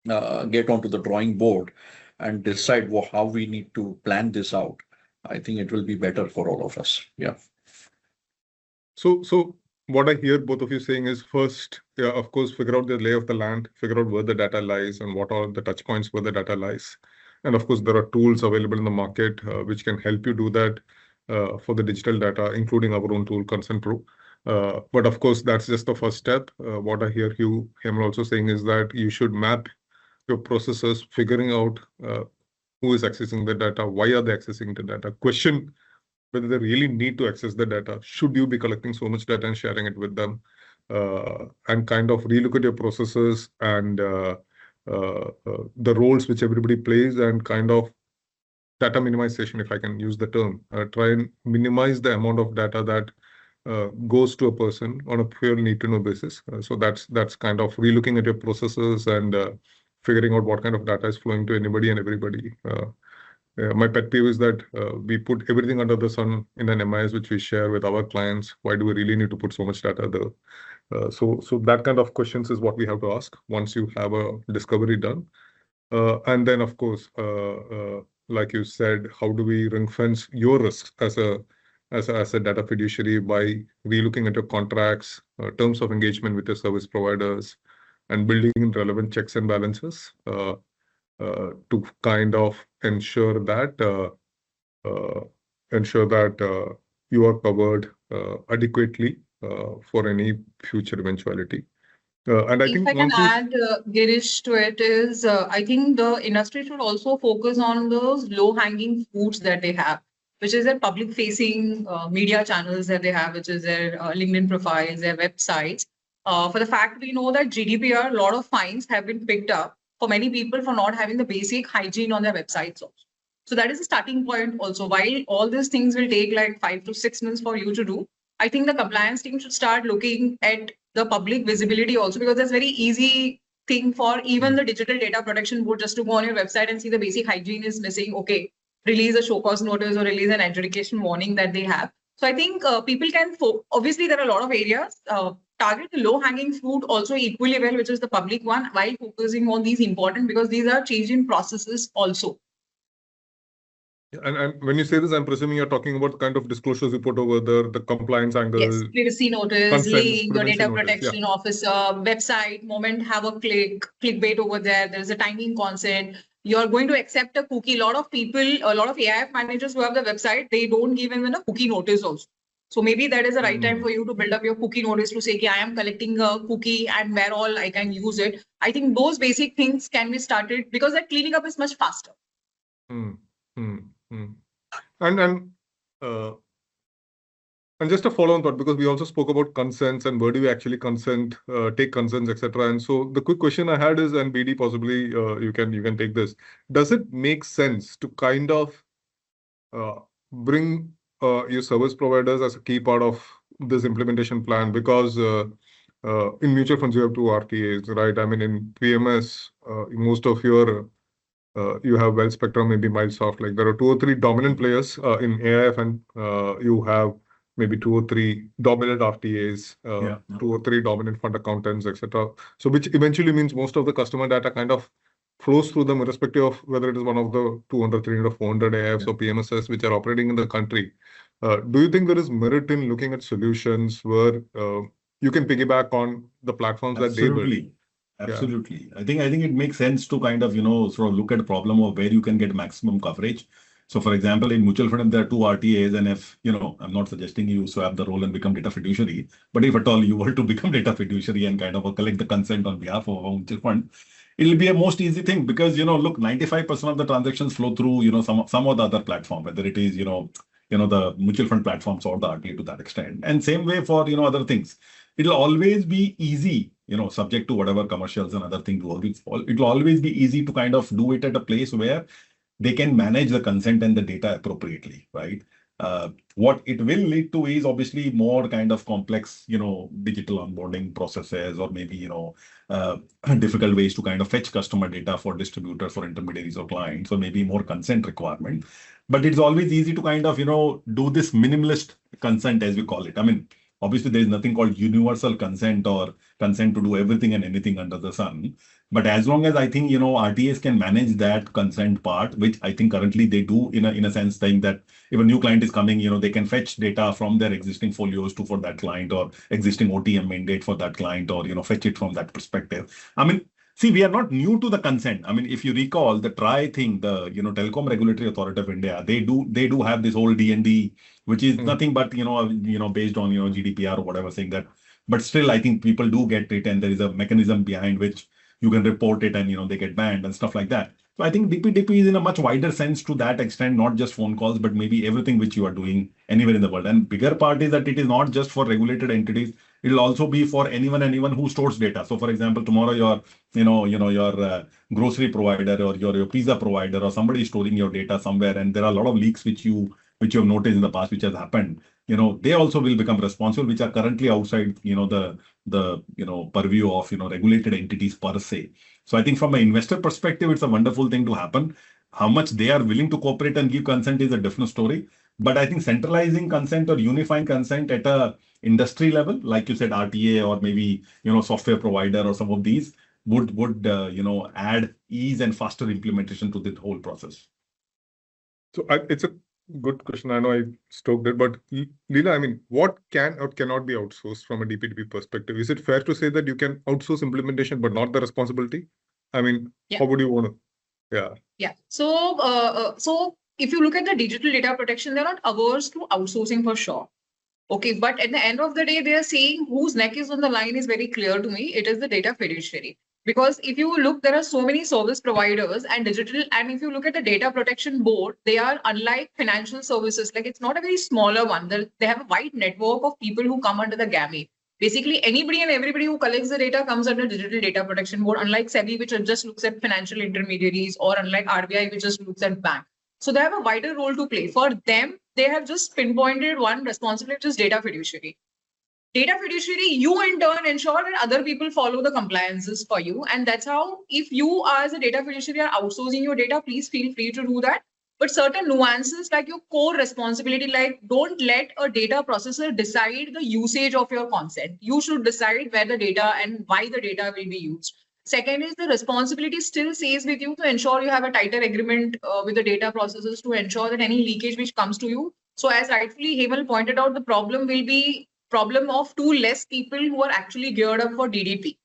get onto the drawing board and decide how we need to plan this out, I think it will be better for all of us. Yeah. So what I hear both of you saying is, first, yeah, of course, figure out the lay of the land, figure out where the data lies and what are the touch points where the data lies. And of course, there are tools available in the market which can help you do that for the digital data, including our own tool, Consent Pro. But of course, that's just the first step. What I hear you, Hemal, also saying is that you should map your processes, figuring out who is accessing the data, why are they accessing the data, question whether they really need to access the data, should you be collecting so much data and sharing it with them, and kind of relook at your processes and the roles which everybody plays, and kind of data minimization, if I can use the term, try and minimize the amount of data that goes to a person on a pure need-to-know basis. So that's kind of relooking at your processes and figuring out what kind of data is flowing to anybody and everybody. My pet peeve is that we put everything under the sun in an MIS which we share with our clients. Why do we really need to put so much data there? So that kind of questions is what we have to ask once you have a discovery done. And then, of course, like you said, how do we ring fence your risks as a data fiduciary by relooking at your contracts, terms of engagement with your service providers, and building in relevant checks and balances to kind of ensure that you are covered adequately for any future eventuality. And I think if I can add, Girish, to it is, I think the industry should also focus on those low-hanging fruits that they have, which is their public-facing media channels that they have, which is their LinkedIn profiles, their websites. For the fact we know that GDPR, a lot of fines have been picked up for many people for not having the basic hygiene on their websites also. So that is a starting point also. While all these things will take like 5 to 6 months for you to do, I think the compliance team should start looking at the public visibility also, because that's very easy thing for even the digital data protection board just to go on your website and see the basic hygiene is missing. Okay, release a show cause notice or release an adjudication warning that they have. So I think people can, obviously there are a lot of areas, target the low-hanging fruit also equally well, which is the public one, while focusing on these important, because these are changing processes also. And when you say this, I'm presuming you're talking about the kind of disclosures you put over there, the compliance angle. Yes, privacy notice, link, your data protection yeah. officer, website, moment have a clickbait over there. There's a timing consent. You're going to accept a cookie. A lot of people, a lot of AIF managers who have the website, they don't give even a cookie notice also. So maybe that is the right time for you to build up your cookie notice to say, okay, I am collecting a cookie and where all I can use it. I think those basic things can be started because that cleaning up is much faster. And just a follow-on thought, because we also spoke about consents and where do we actually consent, take consents, etc. And so the quick question I had is, and BD, possibly you can take this. Does it make sense to kind of bring your service providers as a key part of this implementation plan? Because in mutual funds you have 2 RTAs, right? I mean, in PMS, most of your you have Well Spectrum, maybe Mildsoft. Like there are 2 or 3 dominant players in AIF, and you have maybe 2 or 3 dominant RTAs, 2 or 3 dominant fund accountants, etc. So which eventually means most of the customer data kind of flows through them, irrespective of whether it is one of the 200, 300, 400 AIFs or PMSs which are operating in the country. Do you think there is merit in looking at solutions where you can piggyback on the platforms that they build? Absolutely. I think it makes sense to kind of, sort of look at the problem of where you can get maximum coverage. So for example, in mutual fund, there are 2 RTAs, and if, I'm not suggesting you swap the role and become data fiduciary, but if at all you were to become data fiduciary and kind of collect the consent on behalf of a mutual fund, it'll be a most easy thing because, look, 95% of the transactions flow through, some of the other platform, whether it is, the mutual fund platforms or the RTA to that extent. And same way for, other things. It'll always be easy, subject to whatever commercials and other things it'll always be easy to kind of do it at a place where they can manage the consent and the data appropriately, right? What it will lead to is obviously more kind of complex, digital onboarding processes, or maybe, difficult ways to kind of fetch customer data for distributors or intermediaries or clients, or maybe more consent requirement. But it's always easy to kind of, do this minimalist consent, as we call it. I mean, obviously, there is nothing called universal consent or consent to do everything and anything under the sun. But as long as I think, RTAs can manage that consent part, which I think currently they do in a sense, saying that if a new client is coming, they can fetch data from their existing folios for that client, or existing OTM mandate for that client, or, fetch it from that perspective. I mean, see, we are not new to the consent. I mean, if you recall the TRAI thing, the Telecom Regulatory Authority of India, they do have this whole D&D, which is nothing but based on GDPR or whatever, saying that. But still, I think people do get it, and there is a mechanism behind which you can report it, and they get banned and stuff like that. So I think DPDP is in a much wider sense to that extent, not just phone calls, but maybe everything which you are doing anywhere in the world. And bigger part is that it is not just for regulated entities. It will also be for anyone who stores data. So, for example, tomorrow your grocery provider, or your pizza provider, or somebody is storing your data somewhere, and there are a lot of leaks which you have noticed in the past, which has happened. They also will become responsible, which are currently outside the purview of regulated entities per se. So I think from an investor perspective, it's a wonderful thing to happen. How much they are willing to cooperate and give consent is a different story. But I think centralizing consent or unifying consent at a industry level, like you said, RTA, or maybe software provider, or some of these would add ease and faster implementation to the whole process. So it's a good question. I know I stoked it, but Leela, I mean, what can or cannot be outsourced from a DPDP perspective? Is it fair to say that you can outsource implementation, but not the responsibility? I mean, How would you want to? Yeah. So if you look at the digital data protection, they're not averse to outsourcing for sure. Okay, but at the end of the day, they are saying whose neck is on the line is very clear to me. It is the data fiduciary. Because if you look, there are so many service providers and digital, and if you look at the data protection board, they are unlike financial services. Like, it's not a very smaller one. They have a wide network of people who come under the gamut. Basically, anybody and everybody who collects the data comes under digital data protection board, unlike SEBI, which just looks at financial intermediaries, or unlike RBI, which just looks at bank. So they have a wider role to play. For them, they have just pinpointed one responsibility, which is data fiduciary. Data fiduciary, you in turn ensure that other people follow the compliances for you. And that's how, if you as a data fiduciary are outsourcing your data, please feel free to do that. But certain nuances, like your core responsibility, like don't let a data processor decide the usage of your consent. You should decide where the data and why the data will be used. Second is the responsibility still stays with you to ensure you have a tighter agreement with the data processors to ensure that any leakage which comes to you. So as rightfully Hemal pointed out, the problem will be problem of too less people who are actually geared up for DDP.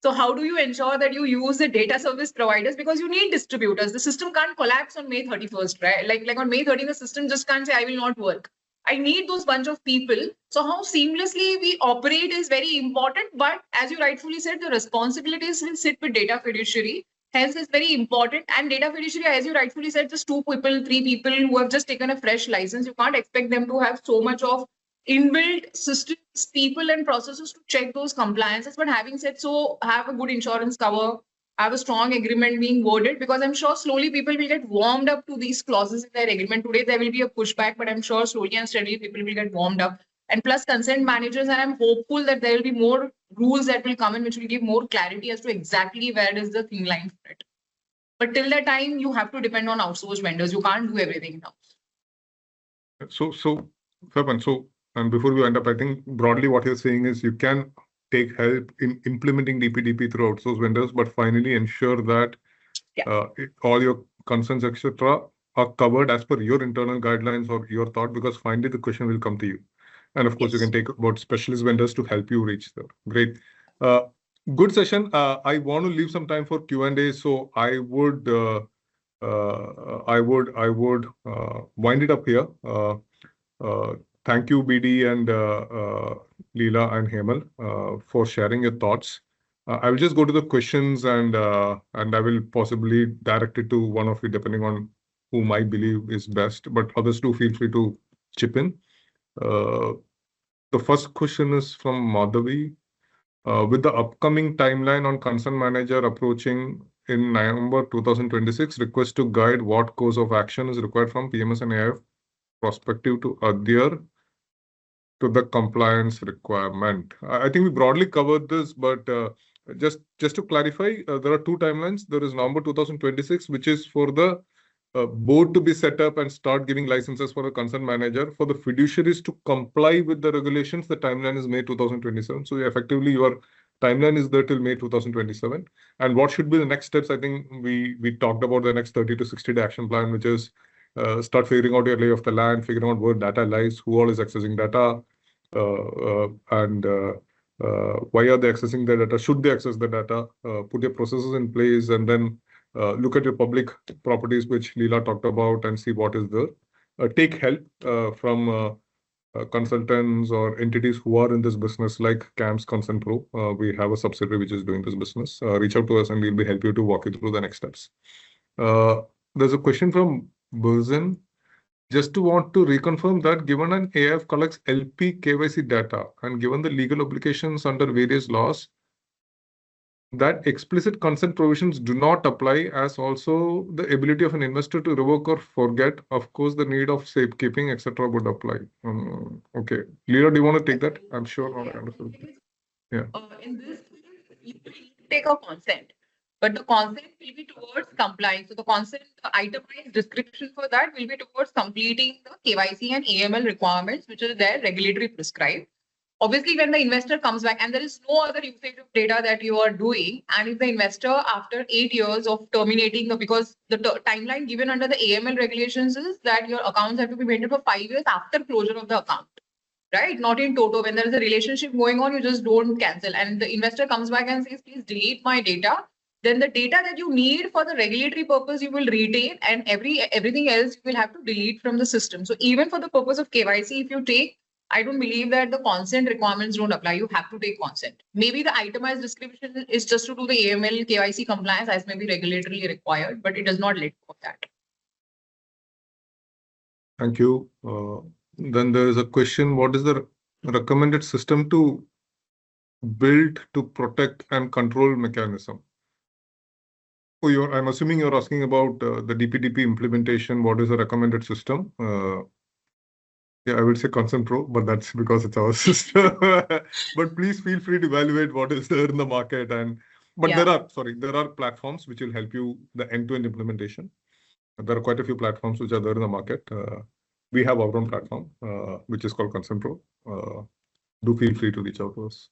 So how do you ensure that you use the data service providers? Because you need distributors. The system can't collapse on May 31st, right? Like on May 13th, the system just can't say, I will not work. I need those bunch of people. So how seamlessly we operate is very important. But as you rightfully said, the responsibilities will sit with data fiduciary. Hence, it's very important. And data fiduciary, as you rightfully said, just 2 people, 3 people who have just taken a fresh license. You can't expect them to have so much of inbuilt systems, people and processes to check those compliances. But having said so, have a good insurance cover, have a strong agreement being worded, because I'm sure slowly people will get warmed up to these clauses in their agreement. Today, there will be a pushback, but I'm sure slowly and steadily people will get warmed up. And plus consent managers, and I'm hopeful that there will be more rules that will come in, which will give more clarity as to exactly where is the thin line for it. But till that time, you have to depend on outsourced vendors. You can't do everything in-house. So, Faban, and before we end up, I think broadly what you're saying is you can take help in implementing DPDP through outsourced vendors, but finally ensure that all your concerns, etc., are covered as per your internal guidelines or your thought, because finally the question will come to you. And of course, you can take about specialist vendors to help you reach there. Great. Good session. I want to leave some time for Q&A, so I would wind it up here. Thank you, BD and Leela and Hemal for sharing your thoughts. I will just go to the questions, and I will possibly direct it to one of you, depending on whom I believe is best. But others do feel free to chip in. The first question is from Madhavi. With the upcoming timeline on concern manager approaching in November 2026, request to guide what course of action is required from PMS and AIF prospective to adhere to the compliance requirement. I think we broadly covered this, but just to clarify, there are two timelines. There is November 2026, which is for the board to be set up and start giving licenses for a concerned manager. For the fiduciaries to comply with the regulations, the timeline is May 2027. So effectively, your timeline is there till May 2027. And what should be the next steps? I think we talked about the next 30 to 60-day action plan, which is start figuring out your lay of the land, figuring out where data lies, who all is accessing data, and why are they accessing the data? Should they access the data? Put your processes in place, and then look at your public properties, which Leela talked about, and see what is there. Take help from consultants or entities who are in this business, like CAMS Consent Pro. We have a subsidiary which is doing this business. Reach out to us, and we'll be help you to walk you through the next steps. There's a question from Burzin. Just to want to reconfirm that given an AIF collects LP KYC data and given the legal obligations under various laws, that explicit consent provisions do not apply, as also the ability of an investor to revoke or forget. Of course, the need of safekeeping, etc., would apply. Okay. Leela, do you want to take that? I'm sure not. Yeah. In this, you take a consent, but the consent will be towards compliance. So the consent itemized description for that will be towards completing the KYC and AML requirements, which are there regulatory prescribed. Obviously, when the investor comes back and there is no other usage of data that you are doing, and if the investor after 8 years of terminating because the timeline given under the AML regulations is that your accounts have to be maintained for 5 years after closure of the account, right? Not in toto. When there is a relationship going on, you just don't cancel. And the investor comes back and says, please delete my data. Then the data that you need for the regulatory purpose, you will retain, and everything else you will have to delete from the system. So even for the purpose of KYC, if you take, I don't believe that the consent requirements don't apply. You have to take consent. Maybe the itemized description is just to do the AML KYC compliance as may be regulatorily required, but it does not let go of that. Thank you. Then there is a question, what is the recommended system to build to protect and control mechanism? Oh, I'm assuming you're asking about the DPDP implementation. What is the recommended system? Yeah, I would say Consent Pro, but that's because it's our system. But please feel free to evaluate what is there in the market. There are platforms which will help you the end-to-end implementation. There are quite a few platforms which are there in the market. We have our own platform, which is called Consent Pro. Do feel free to reach out to us.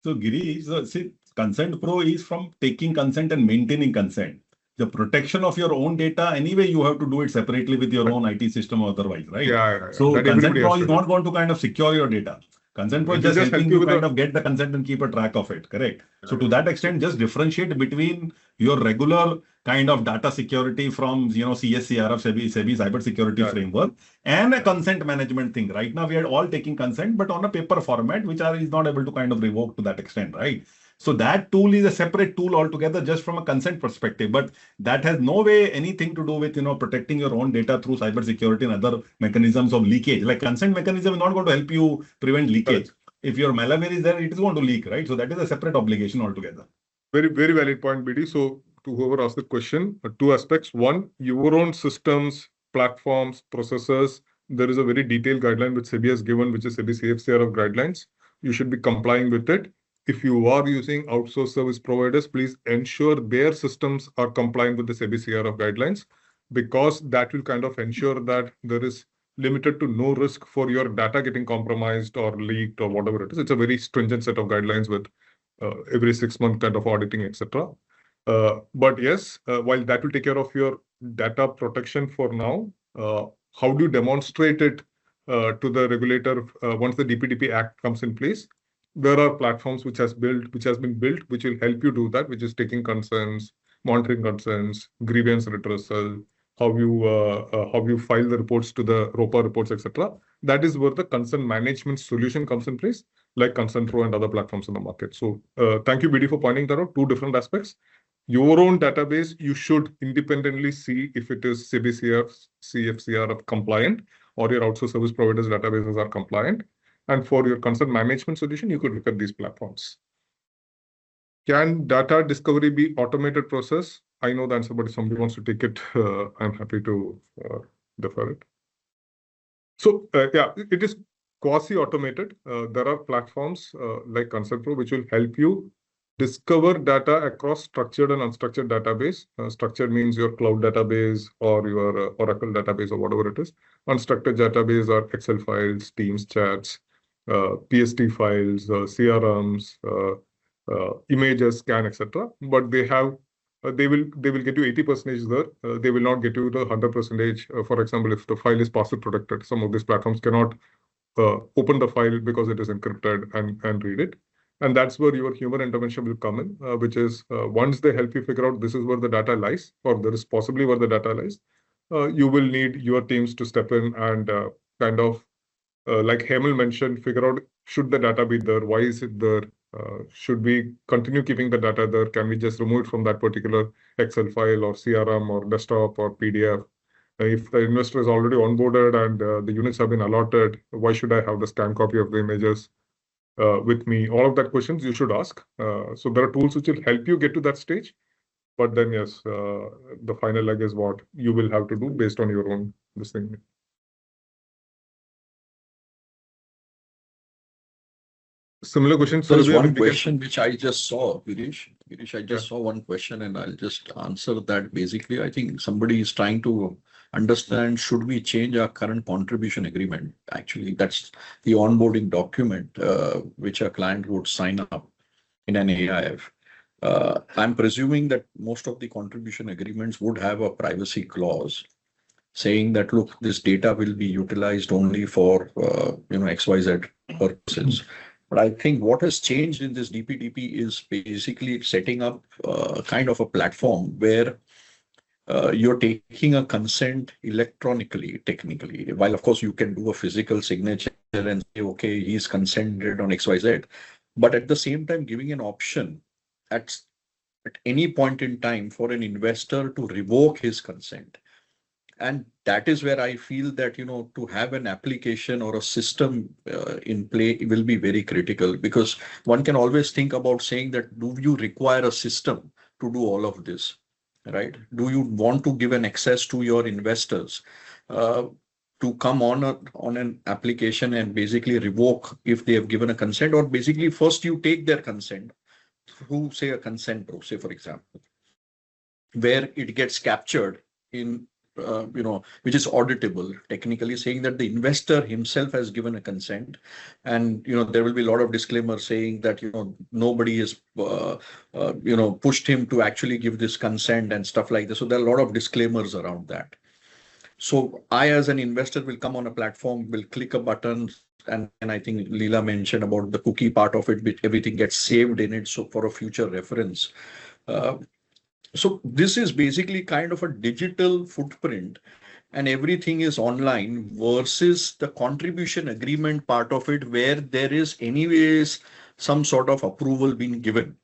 So Girish, see, Consent Pro is from taking consent and maintaining consent. The protection of your own data, anyway, you have to do it separately with your own IT system or otherwise, right? Yeah. So Consent Pro is not going to kind of secure your data. Consent Pro is just helping you kind of get the consent and keep a track of it, correct? So to that extent, just differentiate between your regular kind of data security from, CSCRF, SEBI cyber security framework, and a consent management thing. Right now, we are all taking consent, but on a paper format, which is not able to kind of revoke to that extent, right? So that tool is a separate tool altogether, just from a consent perspective, but that has no way anything to do with, protecting your own data through cybersecurity and other mechanisms of leakage. Like consent mechanism is not going to help you prevent leakage. If your malware is there, it is going to leak, right? So that is a separate obligation altogether. Very, very valid point, BD. So to whoever asked the question, two aspects. One, your own systems, platforms, processes. There is a very detailed guideline which SEBI has given, which is SEBI CFCRF guidelines. You should be complying with it. If you are using outsourced service providers, please ensure their systems are compliant with the SEBI CRF guidelines, because that will kind of ensure that there is limited to no risk for your data getting compromised or leaked or whatever it is. It's a very stringent set of guidelines with every 6 month kind of auditing, etc. But yes, while that will take care of your data protection for now, how do you demonstrate it to the regulator once the DPDP Act comes in place? There are platforms which has been built, which will help you do that, which is taking concerns, monitoring concerns, grievance redressal, how you file the reports to the ROPA reports, etc. That is where the consent management solution comes in place, like Consent Pro and other platforms in the market. So thank you, BD, for pointing that out. Two different aspects. Your own database, you should independently see if it is SEBI CFCRF compliant, or your outsourced service providers databases are compliant. And for your consent management solution, you could look at these platforms. Can data discovery be automated process? I know the answer, but if somebody wants to take it, I'm happy to defer it. So yeah, it is quasi-automated. There are platforms like Consent Pro which will help you discover data across structured and unstructured database. Structured means your cloud database or your Oracle database or whatever it is. Unstructured database are Excel files, Teams chats, PST files, CRMs, images, scan, etc. But they will get you 80% there. They will not get you the 100%. For example, if the file is password protected, some of these platforms cannot open the file because it is encrypted and read it. And that's where your human intervention will come in, which is once they help you figure out this is where the data lies, or there is possibly where the data lies, you will need your teams to step in and kind of, like Hemal mentioned, figure out should the data be there, why is it there, should we continue keeping the data there, can we just remove it from that particular Excel file or CRM or desktop or PDF. If the investor is already onboarded and the units have been allotted, why should I have the scanned copy of the images with me? All of that questions you should ask. So there are tools which will help you get to that stage. But then, yes, the final leg is what you will have to do based on your own this thing. Similar question. So there's one question which I just saw, Girish. I just saw one question and I'll just answer that. Basically, I think somebody is trying to understand, should we change our current contribution agreement? Actually, that's the onboarding document which a client would sign up in an AIF. I'm presuming that most of the contribution agreements would have a privacy clause saying that, look, this data will be utilized only for XYZ purposes. But I think what has changed in this DPDP is basically setting up kind of a platform where you're taking a consent electronically, technically, while of course you can do a physical signature and say, okay, he's consented on XYZ, but at the same time giving an option at any point in time for an investor to revoke his consent. And that is where I feel that, to have an application or a system in play will be very critical, because one can always think about saying that, do you require a system to do all of this, right? Do you want to give an access to your investors to come on an application and basically revoke if they have given a consent, or basically first you take their consent through, say, a consent pro, say, for example, where it gets captured in which is auditable, technically saying that the investor himself has given a consent, and there will be a lot of disclaimers saying that nobody has pushed him to actually give this consent and stuff like this. So there are a lot of disclaimers around that. So I, as an investor, will come on a platform, will click a button, and I think Leela mentioned about the cookie part of it, which everything gets saved in it, so for a future reference. So this is basically kind of a digital footprint, and everything is online, versus the contribution agreement part of it, where there is anyways some sort of approval being given.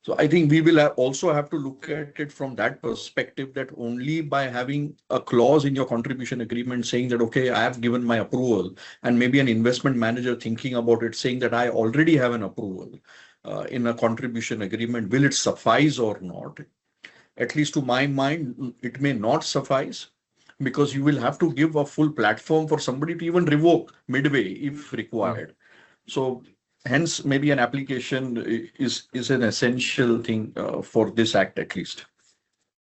So I think we will also have to look at it from that perspective, that only by having a clause in your contribution agreement saying that, okay, I have given my approval, and maybe an investment manager thinking about it saying that I already have an approval in a contribution agreement, will it suffice or not? At least to my mind, it may not suffice, because you will have to give a full platform for somebody to even revoke midway if required. So hence, maybe an application is an essential thing for this act, at least.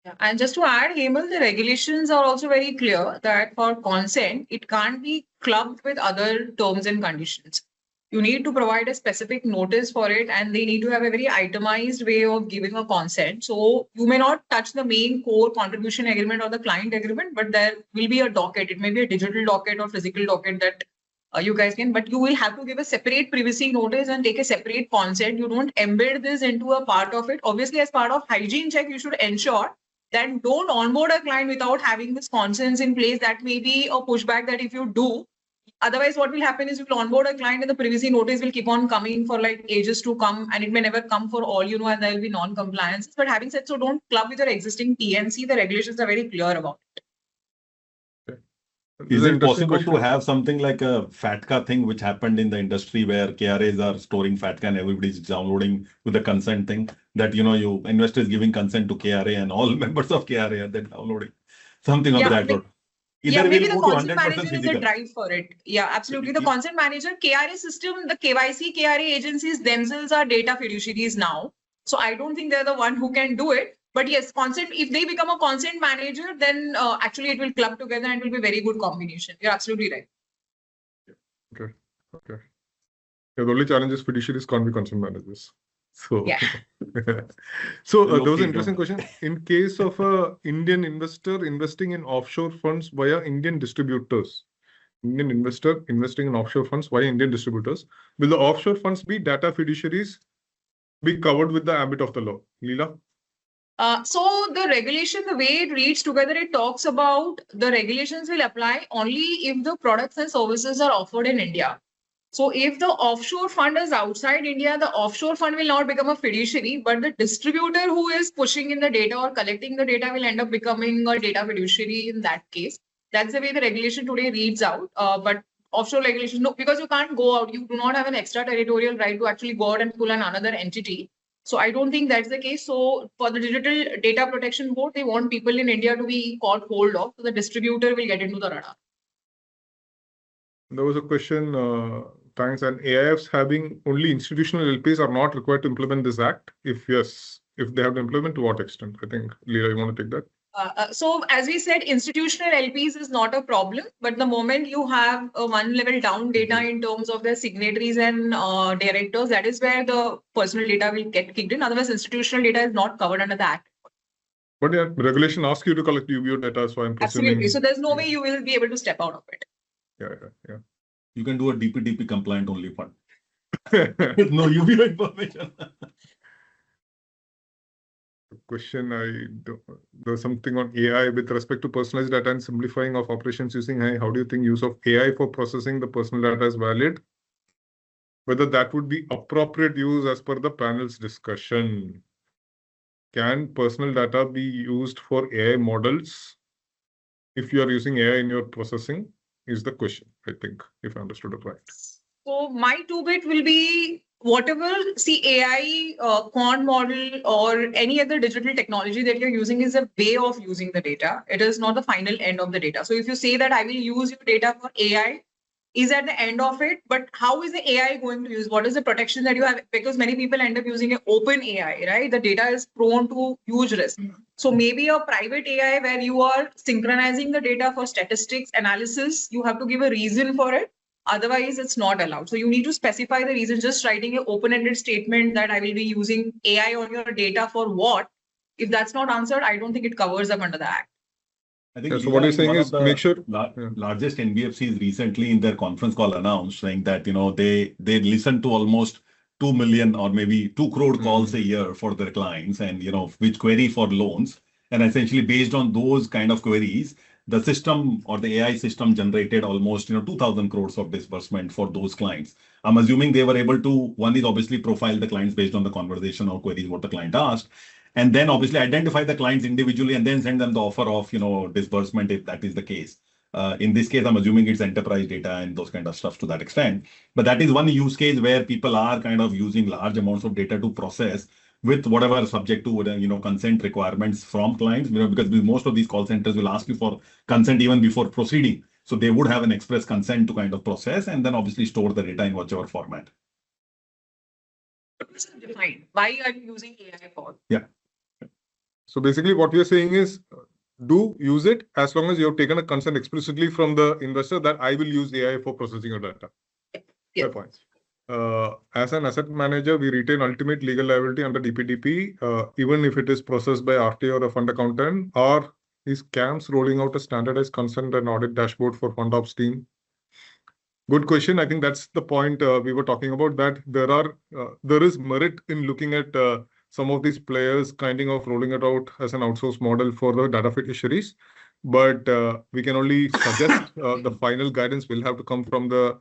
Yeah. And just to add, Hemal, the regulations are also very clear that for consent, it can't be clubbed with other terms and conditions. You need to provide a specific notice for it, and they need to have a very itemized way of giving a consent. So you may not touch the main core contribution agreement or the client agreement, but there will be a docket. It may be a digital docket or physical docket that you guys can, but you will have to give a separate privacy notice and take a separate consent. You don't embed this into a part of it. Obviously, as part of hygiene check, you should ensure that don't onboard a client without having this consents in place. That may be a pushback that if you do. Otherwise, what will happen is you will onboard a client and the privacy notice will keep on coming for like ages to come, and it may never come for all, and there will be non-compliances. But having said so, don't club with your existing TNC. The regulations are very clear about it. Is it possible to have something like a FATCA thing, which happened in the industry where KRAs are storing FATCA and everybody's downloading with the consent thing, that, you investors giving consent to KRA and all members of KRA are then downloading something of that sort? Either maybe the we'll go to consent 100% manager is the physical. drive for it. Yeah, absolutely. The consent manager, KRA system, the KYC, KRA agencies themselves are data fiduciaries now. So I don't think they're the one who can do it. But yes, consent, if they become a consent manager, then actually it will club together and it will be a very good combination. You're absolutely right. Okay. Okay. Yeah, the only challenge is fiduciaries can't be consent managers. So, Yeah. so there was an interesting question. In case of a Indian investor investing in offshore funds via Indian distributors, Indian investor investing in offshore funds via Indian distributors, will the offshore funds be data fiduciaries be covered with the ambit of the law? Leela? So the regulation, the way it reads together, it talks about the regulations will apply only if the products and services are offered in India. So if the offshore fund is outside India, the offshore fund will not become a fiduciary, but the distributor who is pushing in the data or collecting the data will end up becoming a data fiduciary in that case. That's the way the regulation today reads out. But offshore regulation, no, because you can't go out. You do not have an extraterritorial right to actually go out and pull another entity. So I don't think that's the case. So for the Digital Data Protection Board, they want people in India to be caught hold of. So the distributor will get into the radar. There was a question, thanks, and AIFs having only institutional LPs are not required to implement this act? If yes, if they have to implement, to what extent? I think, Leela, you want to take that? So as we said, institutional LPs is not a problem, but the moment you have a one level down data in terms of their signatories and directors, that is where the personal data will get kicked in. Otherwise, institutional data is not covered under the act. But yeah, regulation asks you to collect UBO data, so I'm presuming. Absolutely. So there's no way you will be able to step out of it. Yeah. You can do a DPDP compliant only fund. With no UBO information. Question, there's something on AI with respect to personalized data and simplifying of operations using AI. How do you think use of AI for processing the personal data is valid? Whether that would be appropriate use as per the panel's discussion. Can personal data be used for AI models if you are using AI in your processing? Is the question, I think, if I understood it right. So my 2-bit will be whatever, see, AI, quant model or any other digital technology that you're using is a way of using the data. It is not the final end of the data. So if you say that I will use your data for AI, is at the end of it, but how is the AI going to use? What is the protection that you have? Because many people end up using an open AI, right? The data is prone to huge risk. So maybe a private AI where you are synchronizing the data for statistics analysis, you have to give a reason for it. Otherwise, it's not allowed. So you need to specify the reason. Just writing an open-ended statement that I will be using AI on your data for what? If that's not answered, I don't think it covers up under the act. I think so what you're saying is make sure largest NBFCs recently in their conference call announced saying that they listen to almost 2 million or maybe 2 crore calls a year for their clients, and which query for loans, and essentially based on those kind of queries, the system or the AI system generated almost 2,000 crores of disbursement for those clients. I'm assuming they were able to, one is obviously profile the clients based on the conversation or queries what the client asked, and then obviously identify the clients individually and then send them the offer of disbursement if that is the case. In this case, I'm assuming it's enterprise data and those kind of stuff to that extent. But that is one use case where people are kind of using large amounts of data to process with whatever subject to consent requirements from clients. Because most of these call centers will ask you for consent even before proceeding. So they would have an express consent to kind of process and then obviously store the data in whichever format. Define. Why are you using AI for? Yeah. So basically what we are saying is do use it as long as you have taken a consent explicitly from the investor that I will use AI for processing your data. Yeah. Fair point. As an asset manager, we retain ultimate legal liability under DPDP, even if it is processed by RTA or a fund accountant, or is CAMS rolling out a standardized consent and audit dashboard for fund ops team? Good question. I think that's the point we were talking about, that there is merit in looking at some of these players kind of rolling it out as an outsource model for the data fiduciaries. But we can only suggest the final guidance will have to come from the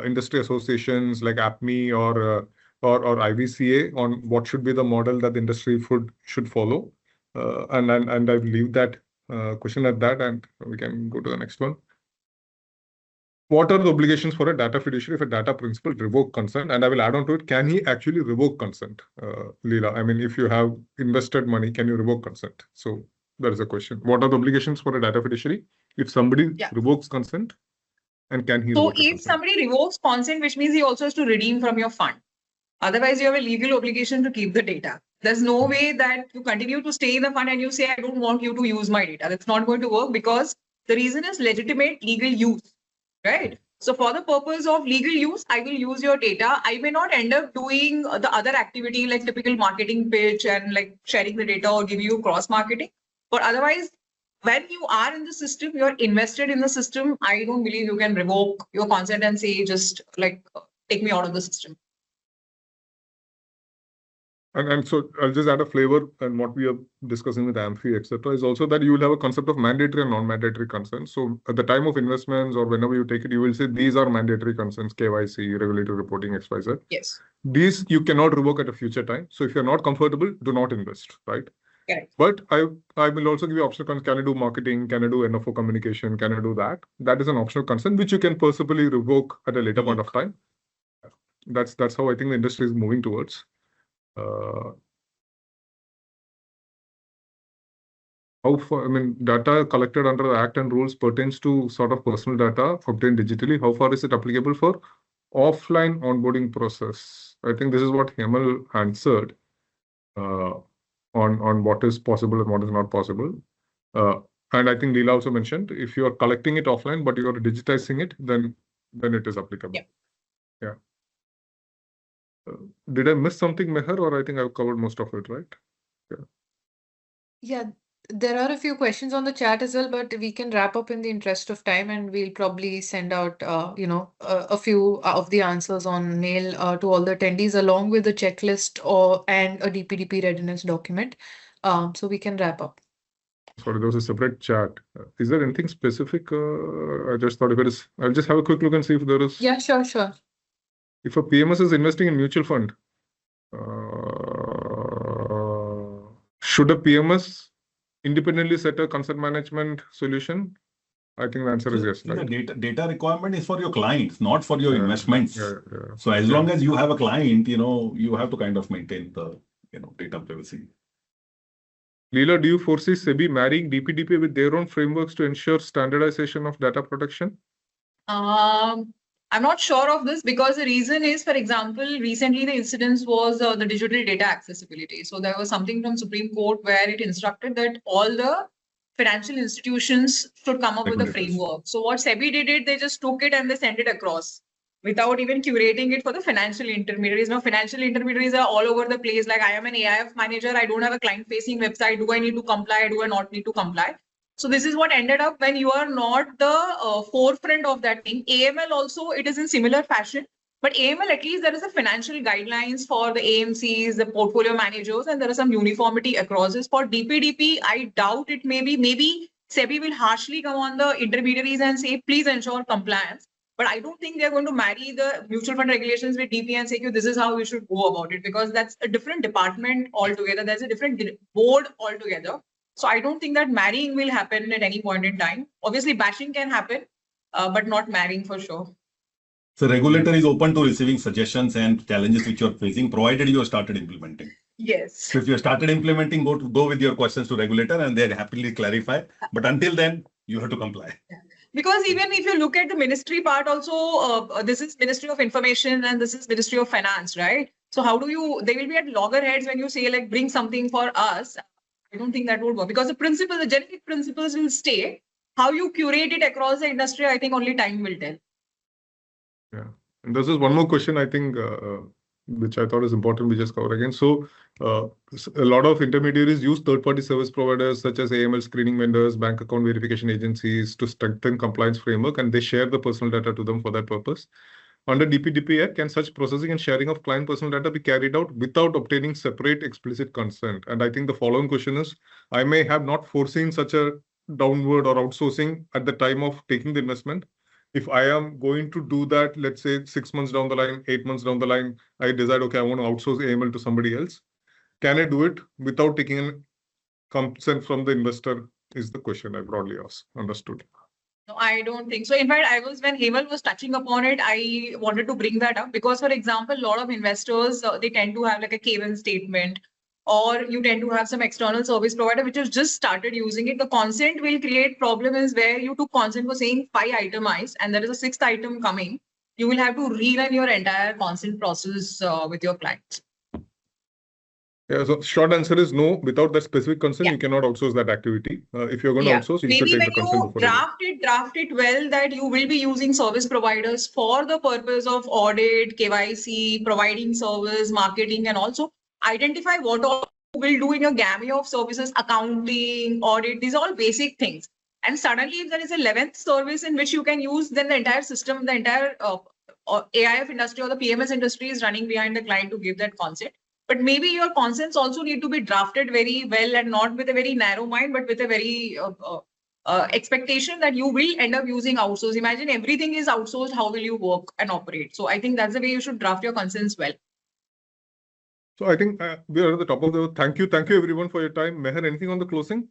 industry associations like APME or IVCA on what should be the model that the industry should follow. And I will leave that question at that, and we can go to the next one. What are the obligations for a data fiduciary if a data principal revoke consent? And I will add on to it, can he actually revoke consent? Leela, I mean, if you have invested money, can you revoke consent? So that is a question. What are the obligations for a data fiduciary If somebody Yeah. revokes consent, and can he So revoke a if consent? somebody revokes consent, which means he also has to redeem from your fund. Otherwise, you have a legal obligation to keep the data. There's no way that you continue to stay in the fund and you say, I don't want you to use my data. That's not going to work because the reason is legitimate legal use, right? So for the purpose of legal use, I will use your data. I may not end up doing the other activity like typical marketing pitch and like sharing the data or giving you cross marketing. But otherwise, when you are in the system, you're invested in the system. I don't believe you can revoke your consent and say, just like take me out of the system. And so I'll just add a flavor, and what we are discussing with Amphi, etc., is also that you will have a concept of mandatory and non-mandatory consent. So at the time of investments or whenever you take it, you will say these are mandatory consents, KYC, regulatory reporting, XYZ. Yes. These you cannot revoke at a future time. So if you're not comfortable, do not invest, right? Correct. But I will also give you optional consent. Can I do marketing? Can I do NFO communication? Can I do that? That is an optional consent which you can possibly revoke at a later point of time. That's how I think the industry is moving towards. How far, I mean, data collected under the Act and rules pertains to sort of personal data obtained digitally. How far is it applicable for offline onboarding process? I think this is what Hemal answered on what is possible and what is not possible. And I think Leela also mentioned if you are collecting it offline, but you are digitizing it, then it is applicable. Yeah. Did I miss something, Meher, or I think I've covered most of it, right? Yeah, there are a few questions on the chat as well, but we can wrap up in the interest of time, and we'll probably send out, a few of the answers on mail to all the attendees, along with the checklist and a DPDP readiness document. So we can wrap up. Sorry, there was a separate chat. Is there anything specific? I just thought if it is, I'll just have a quick look and see if there is. Yeah, sure. If a PMS is investing in mutual fund, should a PMS independently set a consent management solution? I think the answer is yes. The Right? data requirement is for your clients, not for your investments. Yeah. So as long as you have a client, you have to kind of maintain the data privacy. Leela, do you foresee SEBI marrying DPDP with their own frameworks to ensure standardization of data protection? I'm not sure of this because the reason is, for example, recently the incidence was the digital data accessibility. So there was something from Supreme Court where it instructed that all the financial institutions should come up with a framework. So what SEBI did, they just took it and they sent it across without even curating it for the financial intermediaries. Now, financial intermediaries are all over the place. Like I am an AIF manager. I don't have a client-facing website. Do I need to comply? Do I not need to comply? So this is what ended up when you are not the forefront of that thing. AML also, it is in similar fashion. But AML, at least there is a financial guidelines for the AMCs, the portfolio managers, and there is some uniformity across this. For DPDP, I doubt it maybe SEBI will harshly come on the intermediaries and say, please ensure compliance. But I don't think they're going to marry the mutual fund regulations with DP and say, this is how we should go about it, because that's a different department altogether. There's a different board altogether. So I don't think that marrying will happen at any point in time. Obviously, bashing can happen, but not marrying for sure. So regulator is open to receiving suggestions and challenges which you're facing, provided you have started implementing. Yes. So if you have started implementing, go with your questions to regulator and they happily clarify. But until then, you have to comply. Yeah. Because even if you look at the ministry part also, this is Ministry of Information and this is Ministry of Finance, right? So how do they will be at loggerheads when you say like, bring something for us. I don't think that will work because the generic principles will stay. How you curate it across the industry, I think only time will tell. Yeah. And this is one more question, I think, which I thought is important we just cover again. So a lot of intermediaries use third-party service providers such as AML screening vendors, bank account verification agencies to strengthen compliance framework, and they share the personal data to them for that purpose. Under DPDP Act, can such processing and sharing of client personal data be carried out without obtaining separate explicit consent? And I think the following question is, I may have not foreseen such a downward or outsourcing at the time of taking the investment. If I am going to do that, let's say 6 months down the line, 8 months down the line, I decide, okay, I want to outsource AML to somebody else. Can I do it without taking consent from the investor is the question I broadly asked. Understood. No, I don't think so. In fact, when Hemal was touching upon it, I wanted to bring that up because, for example, a lot of investors, they tend to have like a K1 statement or you tend to have some external service provider which has just started using it. The consent will create problem is where you took consent for saying 5 itemized and there is a 6th item coming. You will have to rerun your entire consent process with your clients. Yeah, so short answer is no. Without that specific consent, Yeah. you cannot outsource that activity. If you're going to outsource, you should Maybe take when the consent you before draft it well that you will be using service providers for the purpose of audit, KYC, providing service, marketing, and also identify what all you will do in your gamut of services, accounting, audit. These are all basic things. And suddenly, if there is a 11th service in which you can use, then the entire system, the entire AIF industry or the PMS industry is running behind the client to give that consent. But maybe your consents also need to be drafted very well and not with a very narrow mind, but with a very expectation that you will end up using outsource. Imagine everything is outsourced. How will you work and operate? So I think that's the way you should draft your consents well. So I think we are at the top of the. Thank you everyone for your time. Meher, anything on the closing?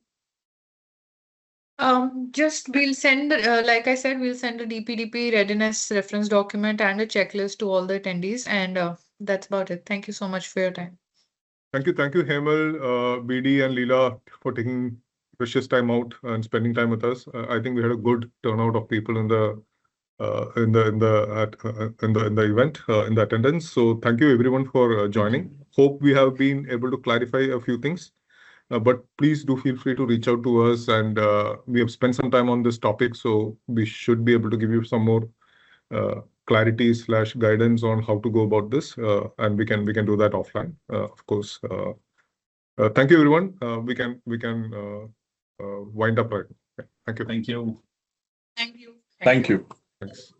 Just we'll send, like I said, we'll send a DPDP readiness reference document and a checklist to all the attendees, and that's about it. Thank you so much for your time. Thank you, Hemal, BD, and Leela for taking precious time out and spending time with us. I think we had a good turnout of people in the event, in the attendance. So thank you everyone for joining. Hope we have been able to clarify a few things. But please do feel free to reach out to us, and we have spent some time on this topic, so we should be able to give you some more clarity / guidance on how to go about this, and we can do that offline, of course. Thank you, everyone. We can wind up right now. Thank you. Thank you. Thank you. Thank you. Thanks.